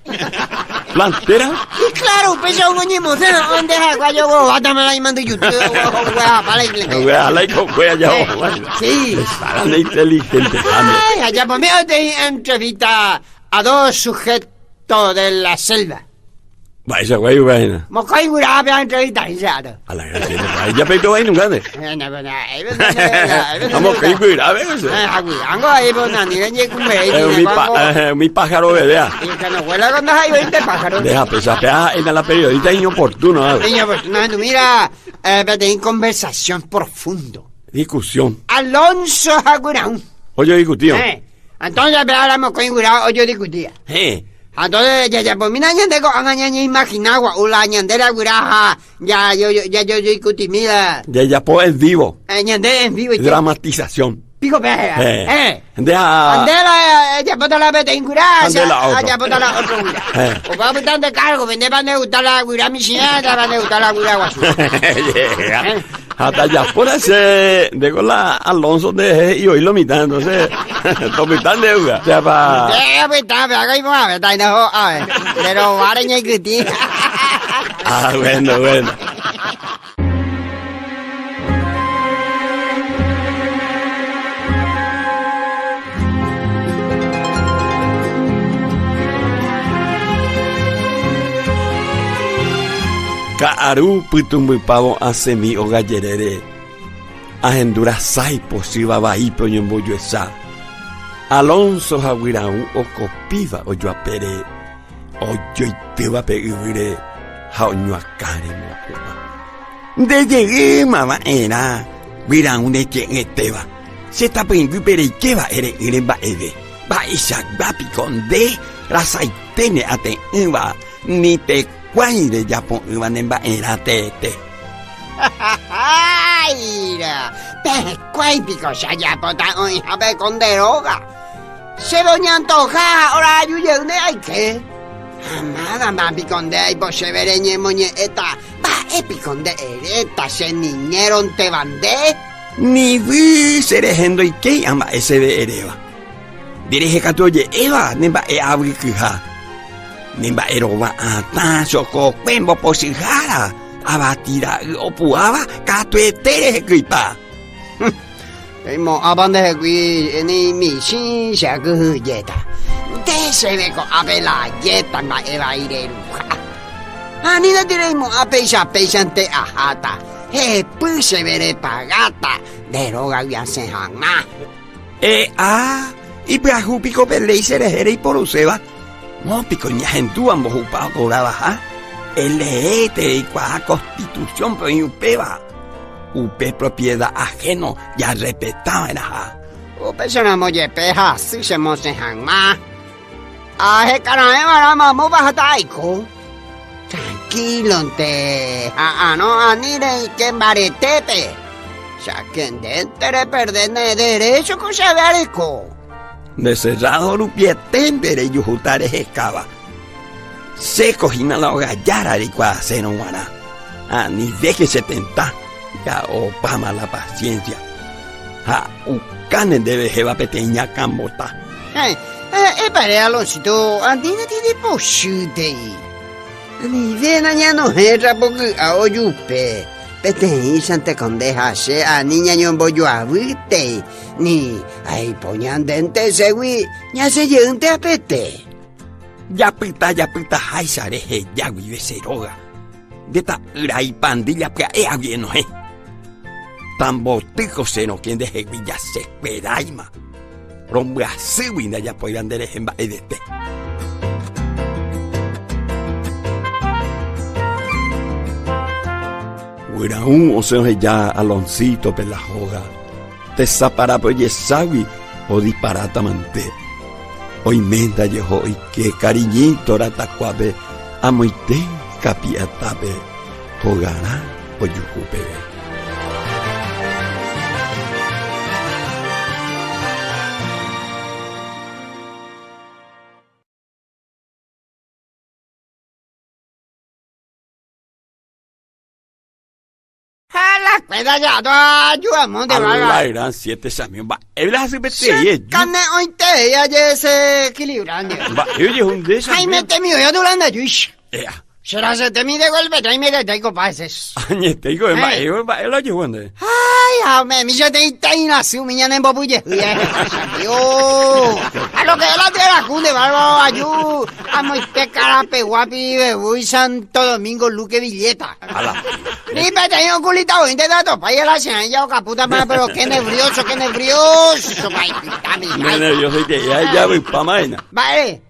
C: ¿Plantera?
B: Y claro, pues yo no ñemo, ¿dónde es yo voy a tomar la y mandillo cuea para la iglesia?
C: Cuea la y con cuea ya.
B: Sí.
C: Estarán inteligente.
B: Ay, allá por mí te entrevista a 2 sujetos de la selva.
C: Va, esa güey, vaina.
B: Mocoy gura be entrevista ya.
C: A la gracia. Ya pegó ahí nunca. Vamos que gura, ¿ves?
B: Ango ahí bona ni ni come.
C: Mi pájaro bebé.
B: Y que no huela con ahí 20 pájaros.
C: Deja pesar en la periodista inoportuno.
B: Inoportuno, mira, en conversación profundo.
C: Discusión.
B: Alonso Agurán.
C: Oye, discutió.
B: Entonces hablamos con Gura, oye discutía. Entonces, ya, pues mira, ñande con angañaña imaginagua, ula ñandera guiraja, ya, yo cutimida.
C: Ya, pues en vivo.
B: Ñande en vivo.
C: Dramatización.
B: Pico peje,
C: Andela,
B: ya pota la vete en guiraja,
C: Andela
B: ya pota la otro guiraja. O va a botar de cargo, vende van a gustar la guiraja michiana, van a gustar la guiraja guasu.
C: Hasta ya por ese, digo la Alonso de y hoy lo mitad, entonces, lo mitad de uga. Ya pa.
B: Ya, pues está, pero ahí va, está en el pero vale, ñe que
C: bueno. Kaaru putumbipavo asemi o gallerere. Ahendura sai posiba vai poñombo esa. Alonso hawirau o copiva o yo apere. O yo iteba peure. Ha oño akare mo. De llegué mamá era. Wirau de que eteba. Se está pengu pere keva ere ba eve. Ba isa ba piconde. Rasaitene ate iba. Ni te Guaire ya pon iban en baera tete.
B: Aira, te cuai pico ya pota hoy a ver con deroga. Se doña antoja ahora ayuye de hay que. Amada ma piconde ay po se vereñe moñe eta. Ba epiconde ereta se niñeron te bandé.
C: Ni vi serejendo y que ama ese de ereva. Dirige catoye eva nemba e abrikuja. Nimba eroba ata soko kwembo posijara abatira opuaba katuetere gripa.
B: Mo abande gui ni mi sin se gu yeta. De se ve ko abela yeta ma eva ireruja. Ani na diremo apeja pejante ahata. He puse vere pagata de roga ya se hanga.
C: Ibrahu pico pelei serejere y por useba. No, picoña gentúa mojupao por baja. El y cuaja constitución pero en upeba. Upe propiedad ajeno ya respetaba en ajá.
B: Upe se no moye peja, si se mosejan más. Aje caraje marama mo baja taiko. Tranquilo te. No anire que maretepe. Saquen de entere perder de derecho con se verico.
C: De cerrado rupie tempere yujutare escava. Se cojina la hogallara de cuadaceno guará. Ni ve que se tenta. Ya opama la paciencia. Ucane debe jeva pequeña cambota.
B: Pare Alonsito, andina tiene posute. Ni ve ya no herra porque a oyupe. Pete sante condeja se a niña ñombo yo avite. Ni ay poñan dente segui ya se yente a pete.
C: Ya pita ay sareje ya vive seroga. De ta y pandilla que es bien no es. Tan botico se no quien deje villa se esperaima. Rompe así winda ya puedan dereje en baedete. Era o sea ya Aloncito pelajoga. Te zapara por yesawi o disparata mante. Hoy menda yeho y que cariñito ratacuabe. Amoite capiatabe. Jogara o yucupebe.
B: Peda ya toda ayudamos de
C: verdad. Eran 7 años. Él hace
B: bete. Cane hoy te ya se equilibrando.
C: Oye, un de esos.
B: Ay, me temió ya durante yush. Será se te mide golpe, te me te digo pases.
C: Añe te digo, él oye donde.
B: Ay, me ya te ina su miñana en bobuye. Yo. A lo que la tierra cunde bárbaro ayu. Amo este carape guapi bebuy Santo Domingo Luque Villeta. Ni me tengo culita hoy de datos pa ir a la cena ya caputa más, pero qué nervioso.
C: Nervioso que ya voy pa mañana.
B: Vale.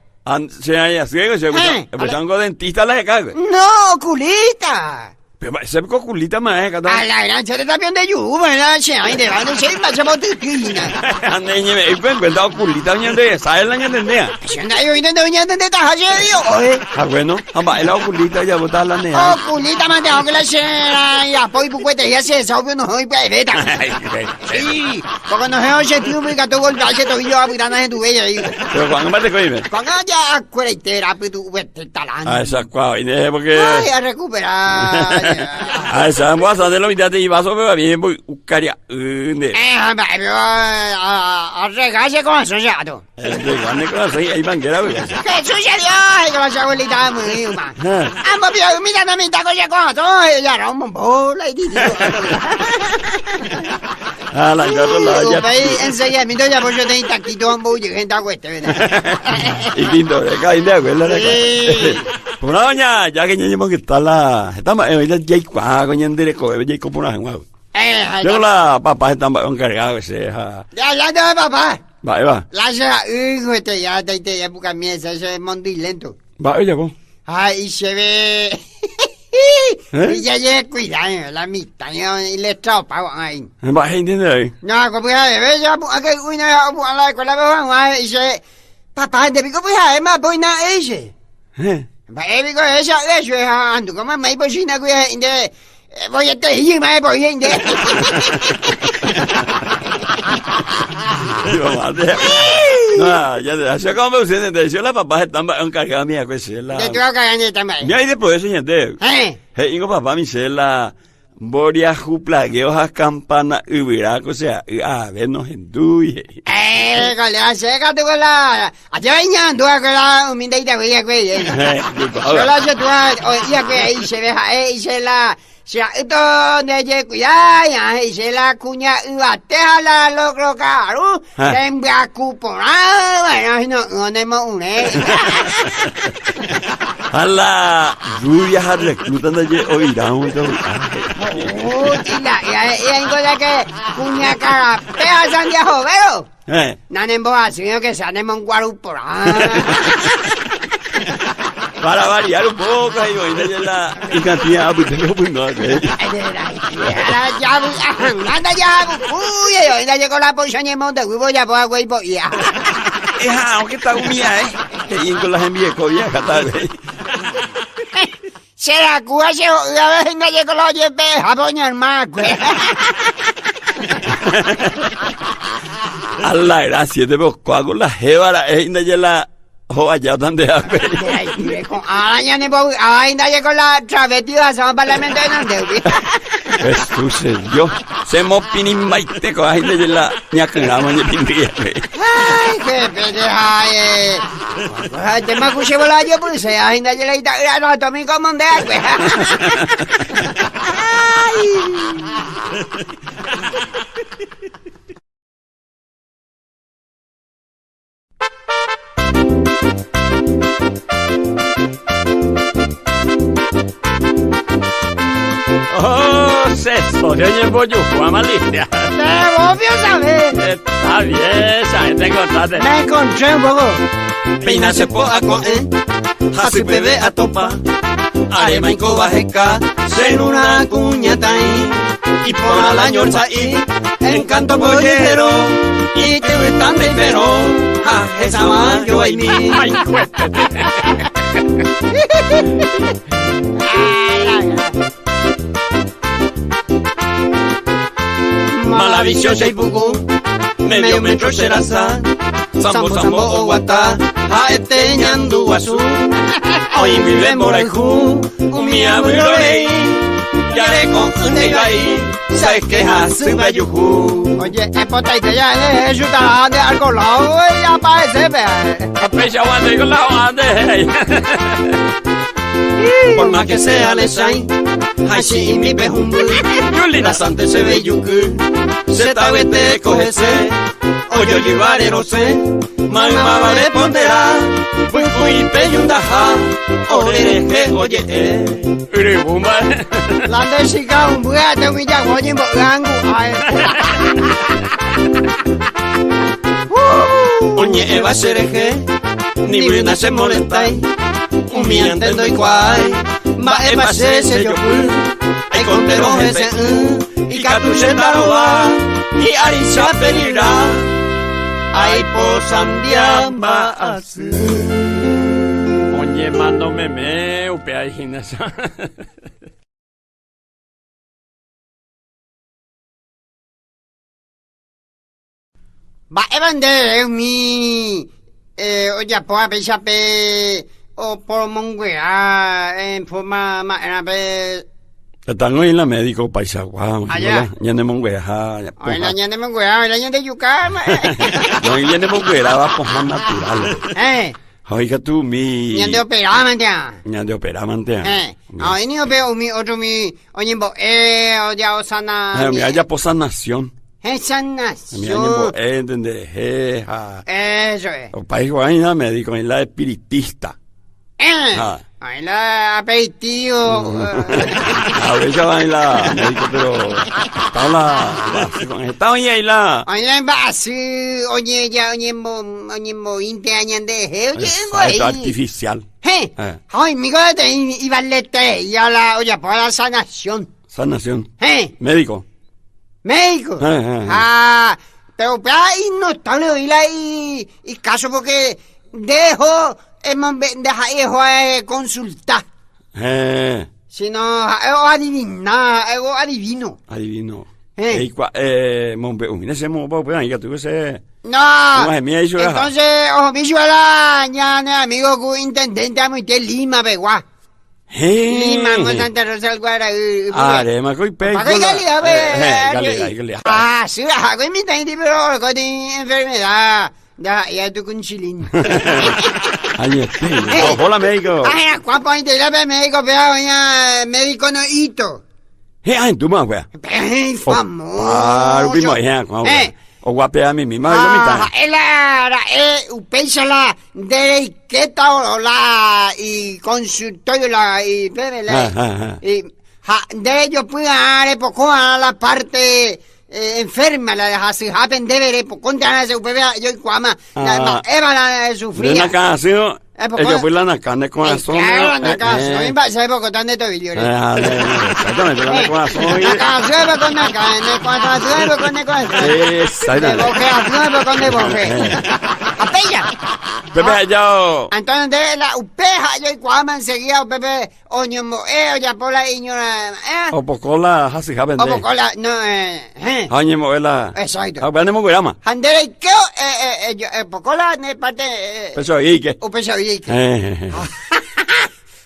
C: Se haya ciego, se escuchan con dentista la de cago.
B: No, culita.
C: Pero ese culita más,
B: a la gran chata también de lluvia, la chea, y de van a ser más chabotina.
C: Niña, me encuentra culita, niña, de esa es la niña de nea.
B: Si no hay una doña de tajaje,
C: Ah, bueno, ama, la culita ya botar la nea.
B: Oh, culita, más de que la chea, y apoyo puquete, ya se sabe, no hay bebeta. Sí, porque no se oye, tío, me gato golpearse, tobillo a putana en tu bella.
C: Pero cuando más te coime.
B: Cuando ya cueretera, pues tu talán.
C: Ah, esa cuau, y porque.
B: Ay, a recuperar.
C: Ah, esa moza de la mitad de Ibaso, pero bien, voy a buscar
B: a regarse con eso ya, tú.
C: Regarse con eso, ahí manguera, güey.
B: ¿Qué sucedió? Ay, que la abuelita muy huma. Ambos vio, mira, no me está con todo, ella era un bola y tío.
C: Ah, la encarro la ya.
B: Enseguida, mi doña, pues yo tengo taquito, un bullo, gente a cuesta, ¿verdad?
C: Y pinto, de acá, y de acuerdo, de acá. Pues no, doña, ya que ya que está la. Estamos, ya hay cuago, ya en derecho, ya hay como una guau. Yo la papá está encargado, ese.
B: Ya hablando de papá.
C: Va.
B: La sea, hijo, ya te época mía, ese es muy lento.
C: Va, oye, vos.
B: Ay, se ve. Y ya llegué cuidado, la mitad, y le traupa, ahí.
C: Va, ¿entiendes ahí?
B: No, como ya debe, ya, que uno a la escuela, y dice, papá, te pico, pues, además, pues, nada, ese. Va, pico, eso, es, ando, como me pues, si no, que, voy a te ir, me voy a ir.
C: No, ya se como usted de yo la papá está encargada mía con la.
B: De tu acá también.
C: Ya y después señor. Ingo papá mi la boria jupla que hojas campana ubira, o sea, a vernos en duye.
B: Con la seca tu con la. Allá venía tú con la humilde y te voy a cuidar. Yo la sé tú, oye que ahí se ve, ahí se la. Si esto de que cuidar, y se la cuña iba la logro caro, tembra cuporada, bueno, no tenemos un
C: Ala, rubia ha reclutando de oirá un
B: y hay cosa que cuña cara, pea Santiago, ¿veo? No tenemos así, que se anemos un guaruporada.
C: Para variar un poco, ahí voy a la cantidad de pues no,
B: anda ya, uy, ya llegó la posición y monte, voy a poner güey, voy a.
C: Aunque está humilla, que bien con las envías, cobia, catal.
B: Será cuase, a ver, no llegó la oye, a poner más, güey.
C: A la gracia de vos, con la jebara, de la. Allá donde
B: ya ne puedo, ainda llegó la travestida, se va para la mente de Nandeu.
C: Esto se yo, se mopini maite con ainda de la ñacrama de pindría.
B: Ay, qué pendeja, Ay, te me escuché volar yo, pues, ainda de la ita, no, tomé como un de agua.
C: Oh, eso, yo llevo yo, Juan Malicia.
B: Te voy a saber.
C: Está bien, esa gente encontraste.
B: Me encontré un poco.
A: Pina se po a coen, hasi bebe a topa. Arema inko bajeka, senuna cuñatai. Y por al año ahí, encanto pollero. Y que me tan de pero, a esa man yo ahí mi.
C: Ay, cuéntate.
A: Malaviciosa y pugu, medio metro serasa. Sambo sambo o guata, a este ñandu guasu. Hoy vive moreju, mi abuelo rey. Ya le con un ahí, sabes que hace mayuju.
B: Oye, es potente ya, es una de algo lado, y aparece, ve.
C: Apecha guante con la guante.
A: Por más que sea le sai, así mi pejumbu. La sante se ve yuku, se tabete cogese. Oyo llevaré no sé, mamá vale pondera. Fui peyundaja, oreje oye.
C: Uribumba.
B: La de chica un buga te humilla, oye, bogangu.
A: Oye, Eva sereje, ni bruna se molestai. Un miente doy cuay, va Eva se yo. Ay, contero ese, y catucheta no va, y aricha pedirá. Ay, posandiamba así.
C: Oye, mando meme, upea y gimnasia.
B: Va evande mi oya poa pechape o por monguea en forma ma pe
C: Están hoy en la médico Paisagua.
B: Allá.
C: Ya no mongueja.
B: Ay la ñande monguea, la ñande yuca.
C: No, ya no monguera va por natural. Oiga tú mi.
B: Ñande opera mantia.
C: Ñande opera mantia.
B: Ay ni opera mi otro mi oñimbo oya osana.
C: Mi haya posa nación.
B: Esa
C: Mi
B: nación.
C: año entende jeja.
B: Eso es.
C: O país guayna médico en la espiritista.
B: Ay la aperitivo.
C: A veces va en la médico, pero está ahí la.
B: Ay la base, oye ya oñembo 20 años de oye
C: Es artificial.
B: Ay mi gata y valete y a la oye por la sanación.
C: Sanación. Médico.
B: Médico. Pero y no está y caso porque dejo consultar. Si no, adivino.
C: Adivino. Mira ese mobo, pues ahí tú ese.
B: No. Entonces, ojo, mi chuala, ya, amigo, intendente, muy de Lima, Begua. Lima, con Santa Rosa del Guara.
C: Ma coi peggio.
B: Ma coi
C: Galega.
B: Sí, coi mi tanti, però, con enfermedad. Ya tu con chilín.
C: Ay, hola médico.
B: Ay, ¿cuál point la médico, pero ya médico no hito.
C: Ay, tú más, güey.
B: Famoso.
C: Último, o guapea mi mamá,
B: pensa la derequeta o la y consultorio la y de ellos pueden dar poco a la parte enferma la deja se happen debe contra ese bebé yo cuama eva la sufría
C: una canción ella fue la carne con azón
B: claro la canción va se poco tan de tobillo
C: exactamente la corazón
B: la canción va con la carne con de boque apella
C: bebé yo
B: entonces de la upeja yo cuama enseguida bebé oño ya por la iñora
C: o poco la hasi happen
B: o poco la no
C: Oye, movela.
B: Exacto.
C: A ver, no me llama.
B: Andere que pocola ne parte.
C: Peso Ike.
B: O peso Ike.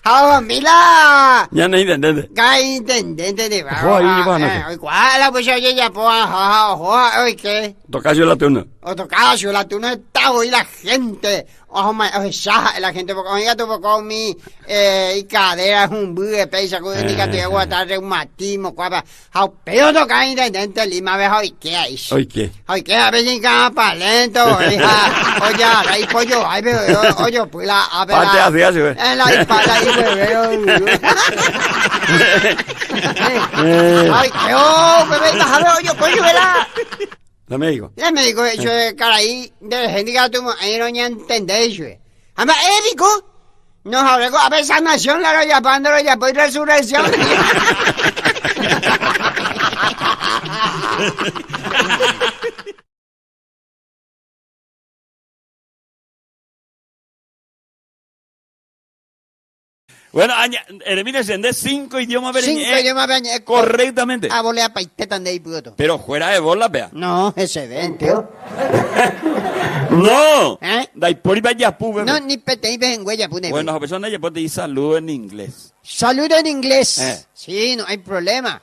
B: Ah, mira.
C: Ya no intendente.
B: Gai intendente de va.
C: Joder,
B: ¿cuál pues oye ya oye qué?
C: Tocayo la turno.
B: O tocayo la turno está hoy la gente. Ojo, la gente porque oiga tu poco mi y cadera un bue pesa con ni que te aguanta reumatismo cuapa. How pero toca intendente Lima ve hoy qué hay.
C: Hoy qué.
B: Hoy qué a ver sin capa lento, hija. Oye, ahí pollo, ahí veo, oye, pues la a ver.
C: Parte así, güey.
B: En la espalda ahí veo. Ay, qué bebé, a ver, oye, pollo, ¿verdad?
C: La médico.
B: La médico, eso es cara ahí, de gente que tú ahí no entendéis, güey. Además, médico, nos habló a ver sanación, la roya, pándolo ya, pues resurrección.
C: Bueno, elimínese de 5 idiomas.
B: 5 idiomas
C: correctamente.
B: A volea paitetan de ahí, puto.
C: Pero fuera de bola, vea.
B: No, ese ven, tío.
C: No. Dai por vaya pube.
B: No, ni pete ni ven huella, pune.
C: Bueno, las personas ya pueden decir saludo en inglés.
B: Saludo en inglés. Sí, no hay problema.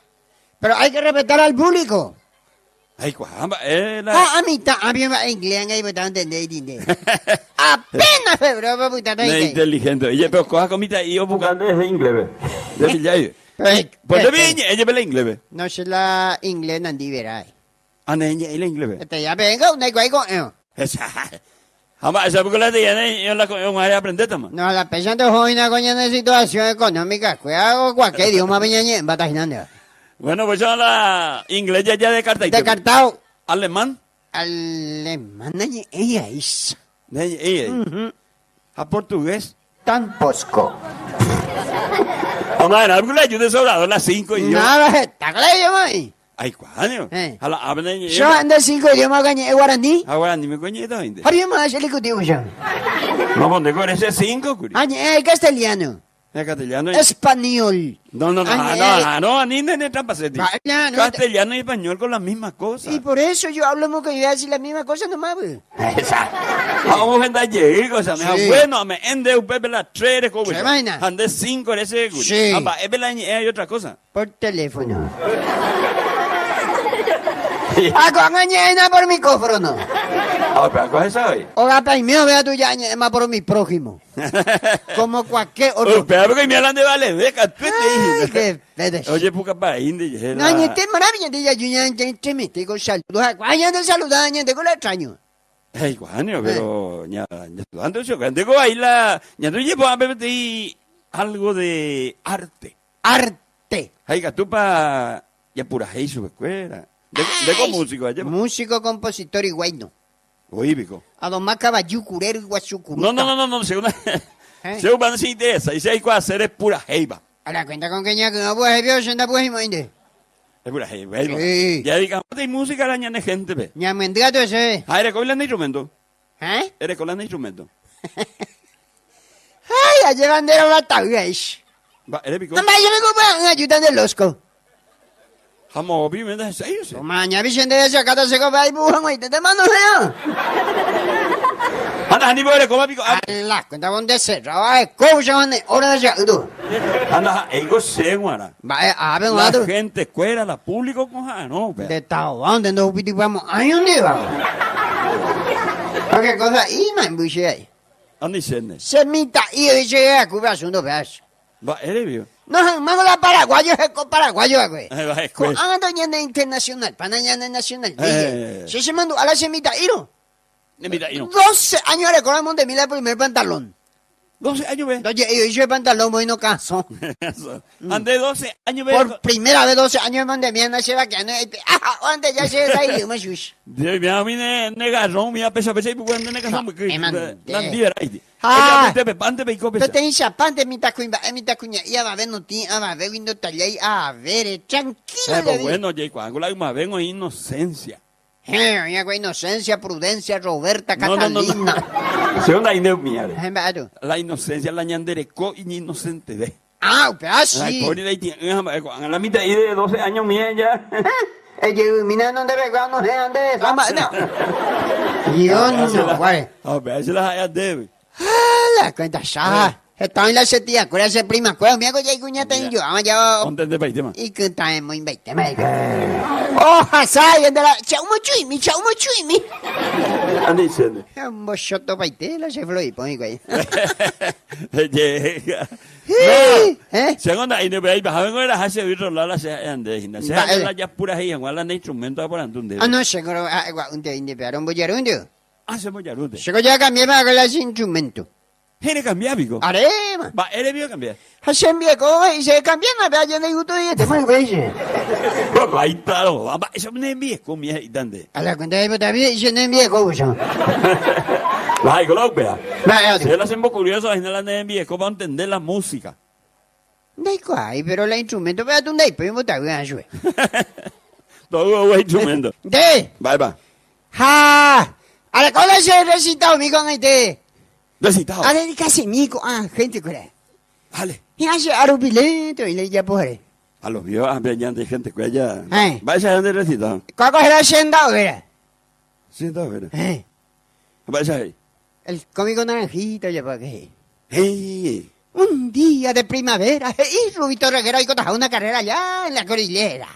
B: Pero hay que respetar al público.
C: Ay, cuamba,
B: a mí va inglés, ahí me entender. Apenas febrero, puta, no
C: es inteligente. Ella, pero coja comida y yo buscando ese inglés, de Villay. Pues de Villa, ella ve la inglés.
B: No sé la inglés, Nandi verá.
C: Ella es la inglés.
B: Ya venga, una igual con
C: Jamás, esa porque la tiene, yo la voy a aprender también.
B: No, la pensando joven, coña de situación económica, cuidado, cualquier idioma, viñañe, en batajinando.
C: Bueno, pues son la inglés ya descartado.
B: Descartado.
C: ¿Alemán?
B: Alemán, ella es.
C: ¿A portugués?
B: Tampoco.
C: Mamá, en algún ayuda de sobrador las 5 y yo.
B: Nada, está claro, mai.
C: Ay, ¿cuándo? A la abna y
B: Yo ando 5 idiomas gañé guaraní.
C: ahora ni me coñito, ¿viste?
B: Haría más el ejecutivo ya.
C: No, ¿dónde con ese 5, curi?
B: Añe castellano.
C: ¿Es castellano?
B: Español.
C: No, ni de trampa se dice.
B: Castellano.
C: Castellano y español con las mismas cosas.
B: Y por eso yo hablo como que yo decir la misma cosa nomás, güey.
C: Vamos a andar llegar, o sea, me
B: Sí.
C: bueno, me ende un pepe la 3 de cobre.
B: ¿Qué vaina?
C: Ande 5 de ese, curi.
B: Sí.
C: Es verdad, hay otra cosa.
B: Por teléfono. Ako ngañena por micrófono.
C: Pero ¿cuál es hoy?
B: O gata y mío, vea tú ya más por mi prójimo. Como cualquier otro.
C: Pero porque me hablan de vale, deja, tú
B: Ay,
C: te
B: qué pedes.
C: Oye, puca para indi.
B: No, ni te maravilla de ya, yo te metí con saludos. Vaya de saludar, te con la extraño.
C: Ay, guaño, pero ya estudiando eso, que tengo ahí la, ya no llevo a ver algo de arte.
B: Arte.
C: Ay, que tú pa ya pura hey su escuela. De con músico allá.
B: Músico, compositor y guayno.
C: Oye, pico.
B: A don más caballú, curero y guachucuru.
C: No, según según van sin de esa, y si hay que hacer es pura heiba.
B: A la cuenta con que ya que no puedes ver, se anda pues y mande.
C: Es pura heiba.
B: Sí.
C: Ya digamos, hay música la ñane gente, ve.
B: Ya me entrato ese.
C: Ah, eres con el instrumento.
B: ¿Eh?
C: Eres con el instrumento.
B: Ay, ya llevan de la tablas.
C: Va, eres pico.
B: No me ayudan con ayudan del losco.
C: Jamo, obviamente es serio, sí.
B: Mañana Vicente de Sacata se copa y bujan y te mando leo.
C: Anda, ni puede comer pico.
B: La cuenta con de cerrado, escucha, hora de llegar.
C: Anda, ego se guara.
B: Vaya, a ver,
C: La
B: lado.
C: gente escuela, la público con no, ve.
B: De Tahuán, de no piti vamos. Ay, ¿dónde vamos? ¿Qué cosa? Y me embuché ahí.
C: ¿Dónde dicen?
B: Semita y yo dije a Cuba asunto pedazo.
C: Va, eres vio.
B: No, me la paraguayo, es con paraguayo, güey.
C: Va,
B: Con
C: escuela.
B: ando ñanda internacional, panañana nacional.
C: Eh.
B: Dije, se mandó a la semita y no.
C: Mira, y no.
B: 12 años recordamos de mil el primer pantalón.
C: 12 años, ve.
B: Entonces, yo hice el pantalón, voy no caso.
C: Ande 12 años, ve.
B: Por primera vez 12 años mandé mi anda se va quedando. Antes ya se está ahí, me shush.
C: De mi a mí negarrón, mi a pesa y pueden negarrón.
B: Emandé.
C: Ahí.
B: Ah.
C: Te pepante, pe
B: Pero te dice, aparte, mi tacuña, ya va a ver, no tiene, va a ver, viendo talle, a ver, tranquilo.
C: Pero bueno, Jay, cuando la más vengo inocencia.
B: Ya con inocencia, prudencia, Roberta,
C: No.
B: Catalina.
C: Segunda idea mía.
B: No.
C: La inocencia la ñandereco y inocente, ve.
B: Ah, pero
C: La
B: sí.
C: pobre de Haití, a la mitad ahí de 12 años mía ya.
B: Mira, ¿dónde recuerdo? No sé dónde es. No. Yo no, güey.
C: A ver, se las hayas de.
B: La cuenta, ya. Estaba en la setilla, acuérdate, prima, acuérdate, mira que ya hay cuñata y yo, vamos ya.
C: Ponte de país, tema.
B: Y que está muy invite, me oh, hasay, anda la. Chaumo chuimi.
C: Ande diciendo.
B: Un bochoto paite, la se floi, pon güey.
C: Llega.
B: ¿Eh?
C: Segunda, ahí no veis, baja vengo de la hace oír rolar la se ande. Se
B: Va,
C: hace la ya pura ahí, igual la instrumento por andunde.
B: Ah, no, seguro, un te indipearon bollarundo.
C: Hacemos ya lute.
B: Seguro ya cambié para que las instrumento.
C: Eres cambiar, pico.
B: Arema.
C: Va, eres vio cambiar.
B: Hacen bien, ¿cómo y se cambian a ver, yo no gusto y te fue, güey.
C: Ahí está, va, eso me envíes con mi ahí dande.
B: A la cuenta de puta vida, y se no envíe cómo yo.
C: Va, ahí coloca.
B: Vaya,
C: Si él hacen curioso, ahí no la envíes, ¿cómo entender la música?
B: no hay cual, pero la instrumento, pero tú no hay, pero te voy a ayudar.
C: Todo buen instrumento.
B: De.
C: Va, va.
B: ¡Ja! A la cola se recitado, mi con este.
C: Recitado.
B: A ver, casi mico. Gente, cura.
C: Vale.
B: Y hace arupileto y le ya por.
C: A los vio, a ver, ya de gente que allá.
B: Eh.
C: Va a ser de recitado.
B: ¿Cuál era hacienda o era?
C: Sí, está bien.
B: Eh.
C: Va a ser ahí.
B: El cómico naranjito, ya para qué.
C: Hey.
B: Un día de primavera, y Rubito Reguero y cotajaba una carrera allá en la cordillera.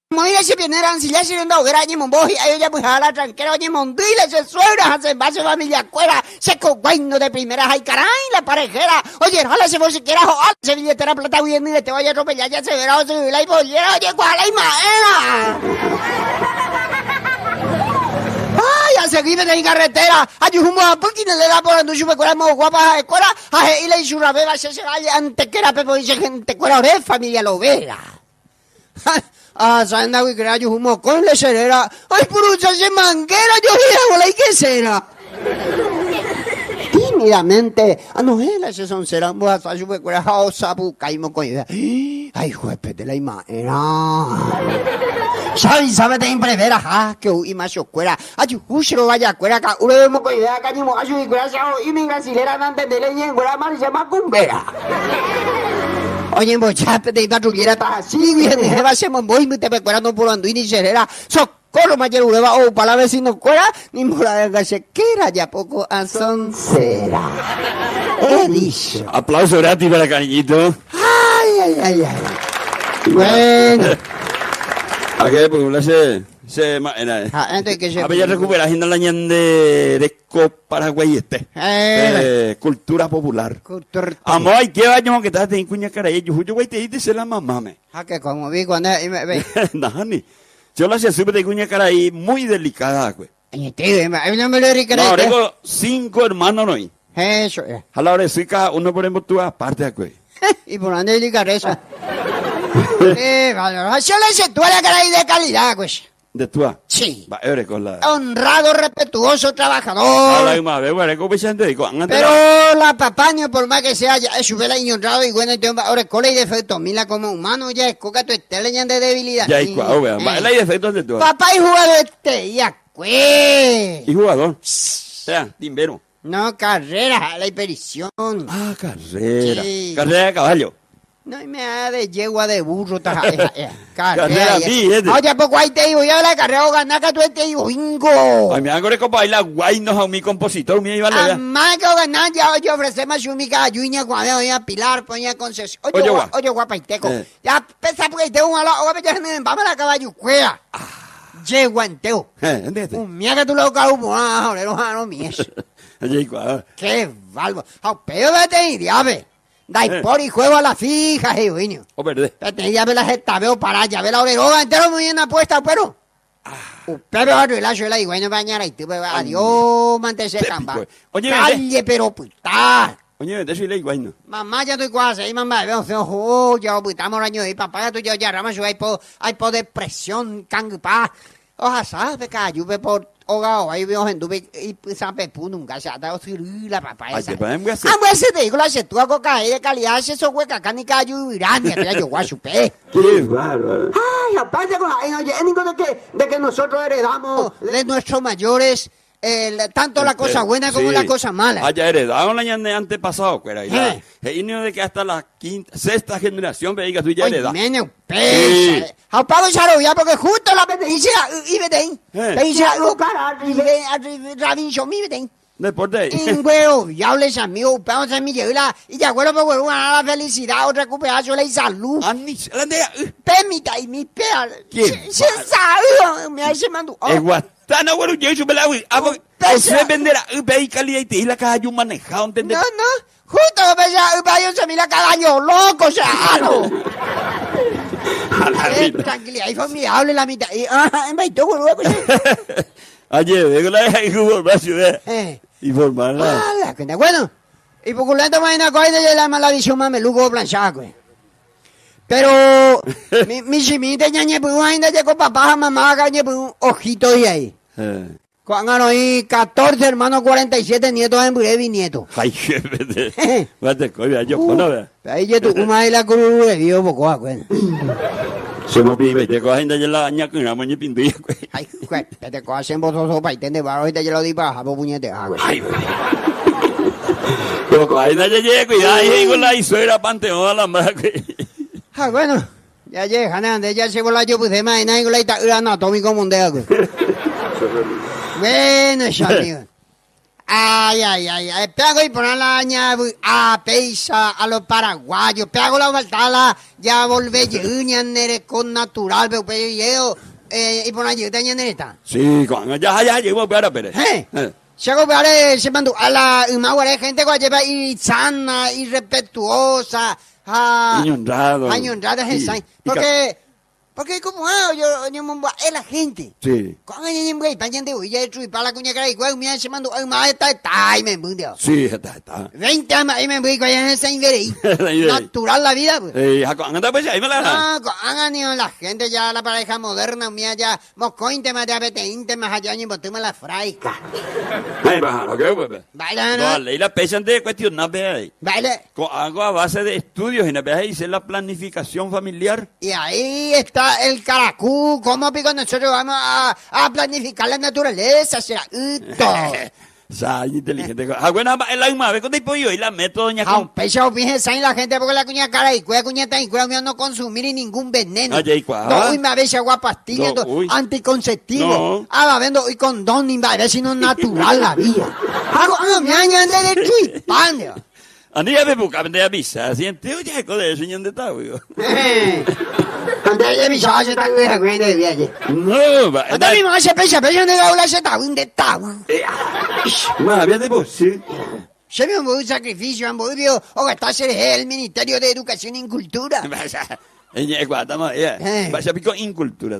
B: Moira se viene a ancillar si no hoguera ni monboji, a ella pues a la tranquera, oye mondile, se suegra, se va, se familia cuera, se coguayno de primera, ay caray, la parejera, oye, jala se vos siquiera, ojalá se billetera plata bien, y te vaya a atropellar, ya se verá, o se vila y bollera, oye, cuál hay maera. Ay, a seguir de mi carretera, ayujumo a Pukine le da por andu chupe cuera mo guapa a escuela, a y le churra beba se vaya ante que era pepo dice gente cuera ore familia lo vera. Saben que crea ayujumo con le serera, ay purucha se manguera yo gira bola y qué será. tímidamente. No es la son serán vos a su cuera sabu caimo con idea. Ay, juepe de la imagen. Sabe te imprevera que y más cuera. Ay, justo vaya cuera acá. Uno vemos con idea que ni mo ayu y cuera y mi brasilera antes de leña en cuera más se llama cumbera. Oye, mochape te iba a tuviera así bien, va a ser muy te recuerdo por anduini serera. Socorro mayor ureba o para vecino cuera ni mora de sequera ya poco a son será. He dicho.
C: Aplauso gratis para cariñito.
B: Ay. Bueno.
C: ¿A qué? Pues
B: Antes que se...
C: A ver, ya recupera agenda la ñande de Paraguay cultura popular. Amo, hay que años que estás en cuña cara y yo güey te dice la mamá me.
B: Que como vi cuando ve.
C: Nani. Yo la se sube de cuña cara y muy delicada, güey.
B: No me lo recuerdo.
C: No, tengo 5 hermanos no hay.
B: Eso.
C: A la hora de cada uno ponemos tú aparte, güey.
B: ¿Y por dónde delicada eso? Yo le sé tú a la cara de calidad, pues.
C: ¿De tú?
B: Sí.
C: Va, eres con la...
B: Honrado, respetuoso, trabajador. Pero la papaño, por más que sea, ya es su vela y honrado y bueno, ahora cola y defecto. Mira como humano ya es coca tu estela de debilidad.
C: Ya hay cuau, vean. Va, y defectos de tú.
B: Papá y jugador ya pues.
C: ¿Y jugador? Sea, timbero.
B: No, carrera, la hiperición.
C: Ah, carrera.
B: Sí.
C: Carrera de caballo.
B: No, y me da de yegua de burro,
C: carrera, sí,
B: oye, poco ahí te digo, ya la carrera o ganar que tú te digo, bingo.
C: Ay, me hago para bailar guay, no a mi compositor, mi iba a
B: más que ganar, ya yo ofrecemos su mica ayuña cuando voy a Pilar, ponía concesión. Oye, guapa y teco. Ya, pesa porque te un ala, oye, vamos a la caballo, cuea. Yegua enteo. Un mía que tú lo caumo, ahora no mies. Qué valvo. Pero vete y diabe. Dai por y juego a la fija, niño.
C: O verde.
B: Te ya ve la jeta, veo para allá, ve la oreroga entero muy bien apuesta, pero. Pero a la suela y bueno, mañana y tú, adiós, mantese camba.
C: Oye,
B: calle, pero puta.
C: Oye, vete si le igual no.
B: Mamá, ya estoy cuasi, ahí mamá, veo, ya putamos año y papá, ya tú ya ramas, hay por depresión, cangpa. Oja, sabe, cayuve por. Ogao, ahí veo gente y sabe nunca se ha dado la papá esa. Te digo la se tú hago caer de calidad eso hueca acá ni cayo irán ya yo guachupe.
C: Qué bárbaro.
B: Ay, aparte con de que nosotros heredamos de nuestros mayores tanto la cosa buena como la cosa mala.
C: Haya heredado la ñande antepasado, cuera. Y no de que hasta la sexta generación veiga tú ya heredado.
B: Menos pesa. A pago ya porque justo la bendice y veten. Le dice algo cara, Rabinson, mi veten.
C: Deporte.
B: Ingüero, diables amigos, vamos a mi llegar y ya bueno pues ganar la felicidad o recuperarse la salud. Permita y mi pea. Se sabe, me hace mando.
C: Guatana, bueno, yo hice pelado. Se venderá, y calidad y te la caballo manejado, ¿entendés?
B: No, justo yo se mira caballo loco, o sea, no. Tranquilidad y formidable la mitad. Me toco luego.
C: Ayer, vengo la deja y información, informarla.
B: Bueno, y por culento mañana coge de la mala visión más meluco planchado, güey. Pero mi chimita ñañe pues ainda llegó papá, mamá, gañe pues un ojito de ahí. Cuando ahí 14 hermanos, 47 nietos en breve nietos.
C: Ay, qué vete, coño, yo conozco.
B: Ahí ya tu kuma y la cruz de Dios, poco, güey.
C: Somos pibes, te cogen de la aña con una moña pintuilla, güey.
B: Ay, güey, te cogen vosotros para entender, para ahorita yo lo di para por puñete, güey.
C: Ay, güey. Pero cogen de allá, cuidado, y con la suegra panteón a la madre, güey.
B: Bueno, ya llega, ande, ya se volá yo, pues de más, y nadie con la ita anatómico mundial, güey. Bueno, eso, amigo. Ay, pego y poner la aña a peisa a los paraguayos, pego la baltala, ya volvé yuña nere con natural, pero yo y poner yuña neta.
C: Sí, cuando ya llegó para Pérez.
B: Llego para se mandó a la maguare gente que lleva y sana y respetuosa,
C: añonrada
B: porque Porque como yo es la gente.
C: Sí.
B: Con alguien güey, para gente güey, ya y para la cuña cara y güey, me hace mando al más está y me mundial.
C: Sí, está.
B: 20 años ahí me voy con esa inverei. Natural la vida, pues.
C: Anda pues ahí me la.
B: No, hagan la gente ya la pareja moderna mía ya moscointe más de apetente más allá ni botuma la fraica.
C: Ay, baja, ¿qué pues?
B: Baila, ¿no?
C: Vale, y la pesan de cuestión no ve.
B: Baila.
C: Con algo a base de estudios y no ve hice la planificación familiar.
B: Y ahí está el caracú, ¿cómo pico nosotros vamos a planificar la naturaleza? Será todo.
C: Sa inteligente. Bueno, el alma ve con el pollo y la meto doña
B: A un pecho fíjense la gente porque la cuña cara y cuña tan y cuña no consumir ningún veneno. No, uy, me veis agua pastilla, anticonceptivo.
C: No.
B: Va vendo y condón y va a ver si no es natural la vida. Hago me añade de tuipán.
C: Andi ya me busca de avisa, siente oye con el señor de está, güey.
B: Ande ya mi ya está güey de viaje.
C: No, va.
B: Ande mi mamá se pesa, pero no la se está un de está.
C: Ma, había de vos, sí.
B: Se ve un sacrificio, han volvido o gastarse el Ministerio de Educación y Cultura.
C: Estamos, vaya pico incultura.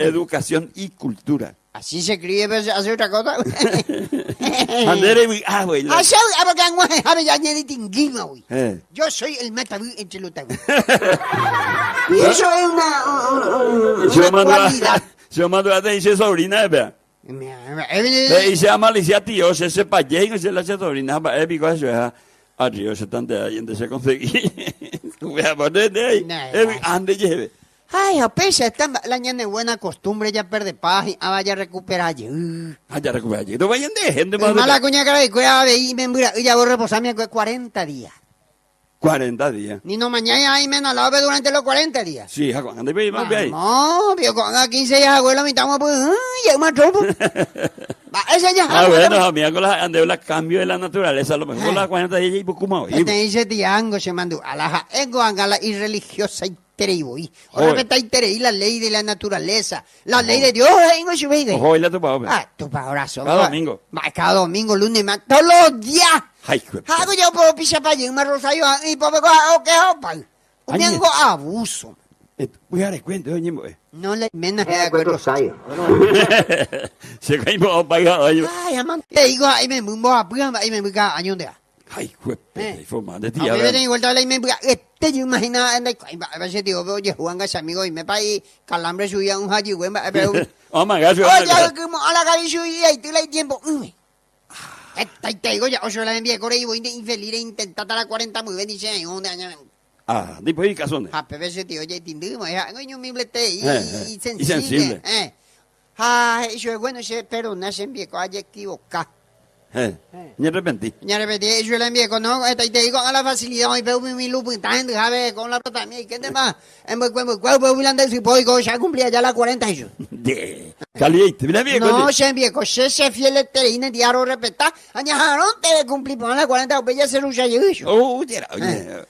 C: Educación y cultura.
B: Así se escribe, pero hace otra cosa.
C: Andere, güey.
B: Así, porque ya ni distinguimos, güey. Yo soy el metabú entre los tabú. Y eso es una cualidad.
C: Se mando a decir sobrina, ¿verdad? Le dice a Malicia tío, se sepa llego, se la hace sobrina, épico eso es a Río, se tan de ahí, entonces se conseguí. Voy a poner de ahí. Ande, lleve.
B: Ay, a pesar de la ñana buena costumbre, ya perde paz y vaya a recuperar.
C: Ya recupera. No vayan de gente más.
B: Mala cuña cara y cueva y me mira, ya voy a reposarme 40 días.
C: 40 días.
B: Ni no mañana ahí me lave durante los 40 días.
C: Sí, Jacob, ande ve más ahí.
B: No, pero con 15 días abuelo me estamos pues, ya más tropo. Ese ya.
C: Bueno, mira con las ande las cambios de la naturaleza, a lo mejor las 40 días y poco más.
B: Este dice tiango se mandó a la ego angala irreligiosa y tereiboí. O repeta y terei la ley de la naturaleza, la ley de Dios, en su vida.
C: Ojo, y la tu papá.
B: Ah, tu pabrazo.
C: Cada domingo.
B: Cada domingo, lunes, todos los días.
C: Ay, qué.
B: Hago yo puedo pisar para allá, me rosario y puedo coger qué hopa. Un tengo abuso.
C: Voy a dar cuenta, oye,
B: no le menos de rosario.
C: Se cae por pagar, oye.
B: Ay, amante. Te digo, ahí me mumbo a prueba, ahí me busca año de.
C: Ay, qué forma de
B: A
C: tía.
B: mí me tengo vuelta a la me busca. Yo imaginaba, a veces digo, oye, Juan Gas amigo, y me paí calambre subía un haji, güey, pero.
C: Oh, my gosh.
B: Oye, como a la cara subía y tú le tiempo. Te digo, ya, yo la envié corre y voy infeliz de intentar a la 40 muy bien, dice, ¿dónde año?
C: Ah, después y casone.
B: Ah, pero ese tío, oye, tindimo, coño, mi blete y
C: sensible.
B: Ah, eso es bueno, pero no se envié, haya equivocado.
C: Me arrepentí.
B: Me arrepentí, yo le envié con no, te digo a la facilidad, y veo mi lupo, y también, déjame con la plata mía, y qué demás, en mi cuerpo, mirando si puedo, ya cumplía ya la 40 y yo.
C: Caliente, mira bien.
B: No, se envié, se fiel terine, diario respetar, añajaron, te cumplí por la 40, o ya se lucha yo.
C: Oh, oye,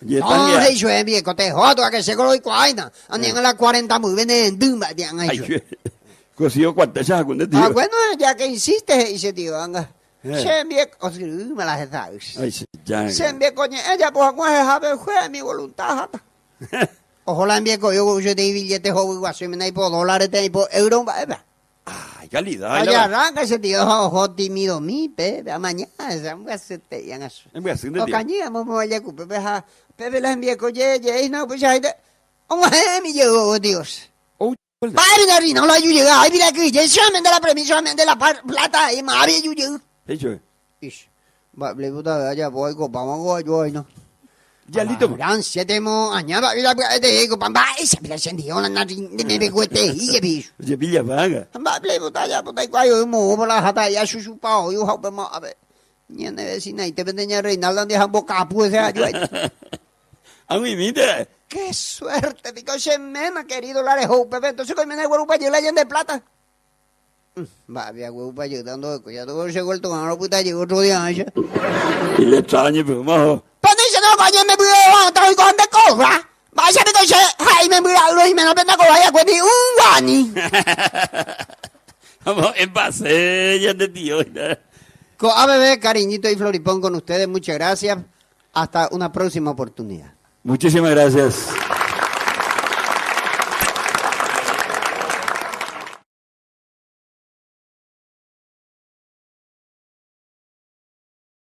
B: no, yo envié, te jodo, a que se colo y cuaina, andan a la 40 muy bien, en Dumba, digan ahí.
C: Cosido cuarta, ya, con tío.
B: Ah, bueno, ya que insiste, dice tío, venga. Se envié, o sea, me las sabes. Se envié, coño, ella, pues, ¿cómo es? A ver, fue mi voluntad. Ojo, la envié, yo te billetes, joven, guaso, me por dólares, te por euros, va.
C: Ay, calidad.
B: Allá arranca ese tío, ojo, tímido, mi, pepe, mañana, voy a hacer te digan eso. O cañía, vamos a pepe, la envié, coño, no, pues, ahí te, ¿cómo es mi yo, Dios? Ay, no la ayuda, ay, mira que ya solamente la premisa, solamente la plata, y más había ayuda.
C: Hecho.
B: Le puta, ya voy, vamos a yo, ¿no?
C: Ya listo.
B: Gran 7 años, te digo, pamba, esa pila sentió la nariz de me cuete, y que bicho.
C: Ya pilla vaga.
B: Pamba, le puta, ya, puta, y cuayo, mo, por la jata, ya su pao, yo, a ver. Ni en vecina, y te venden ya Reinaldo, dejan boca, pues, yo.
C: A mí, mira.
B: Qué suerte, pico, se me ha querido la de Hope, entonces con el huevo para yo la llena de plata. Va, había huevo para yo dando de ya todo se vuelto con la puta, llegó otro día, ¿ya?
C: Y le extraño, pero más.
B: Pero dice, no, coño, me pude levantar y con de cobra. Vaya, me coche, ay, me mira, y me lo penda con vaya, cuente, un guani.
C: Vamos, en base, ya de tío.
B: Con ABB, cariñito y floripón con ustedes, muchas gracias. Hasta una próxima oportunidad.
C: Muchísimas gracias.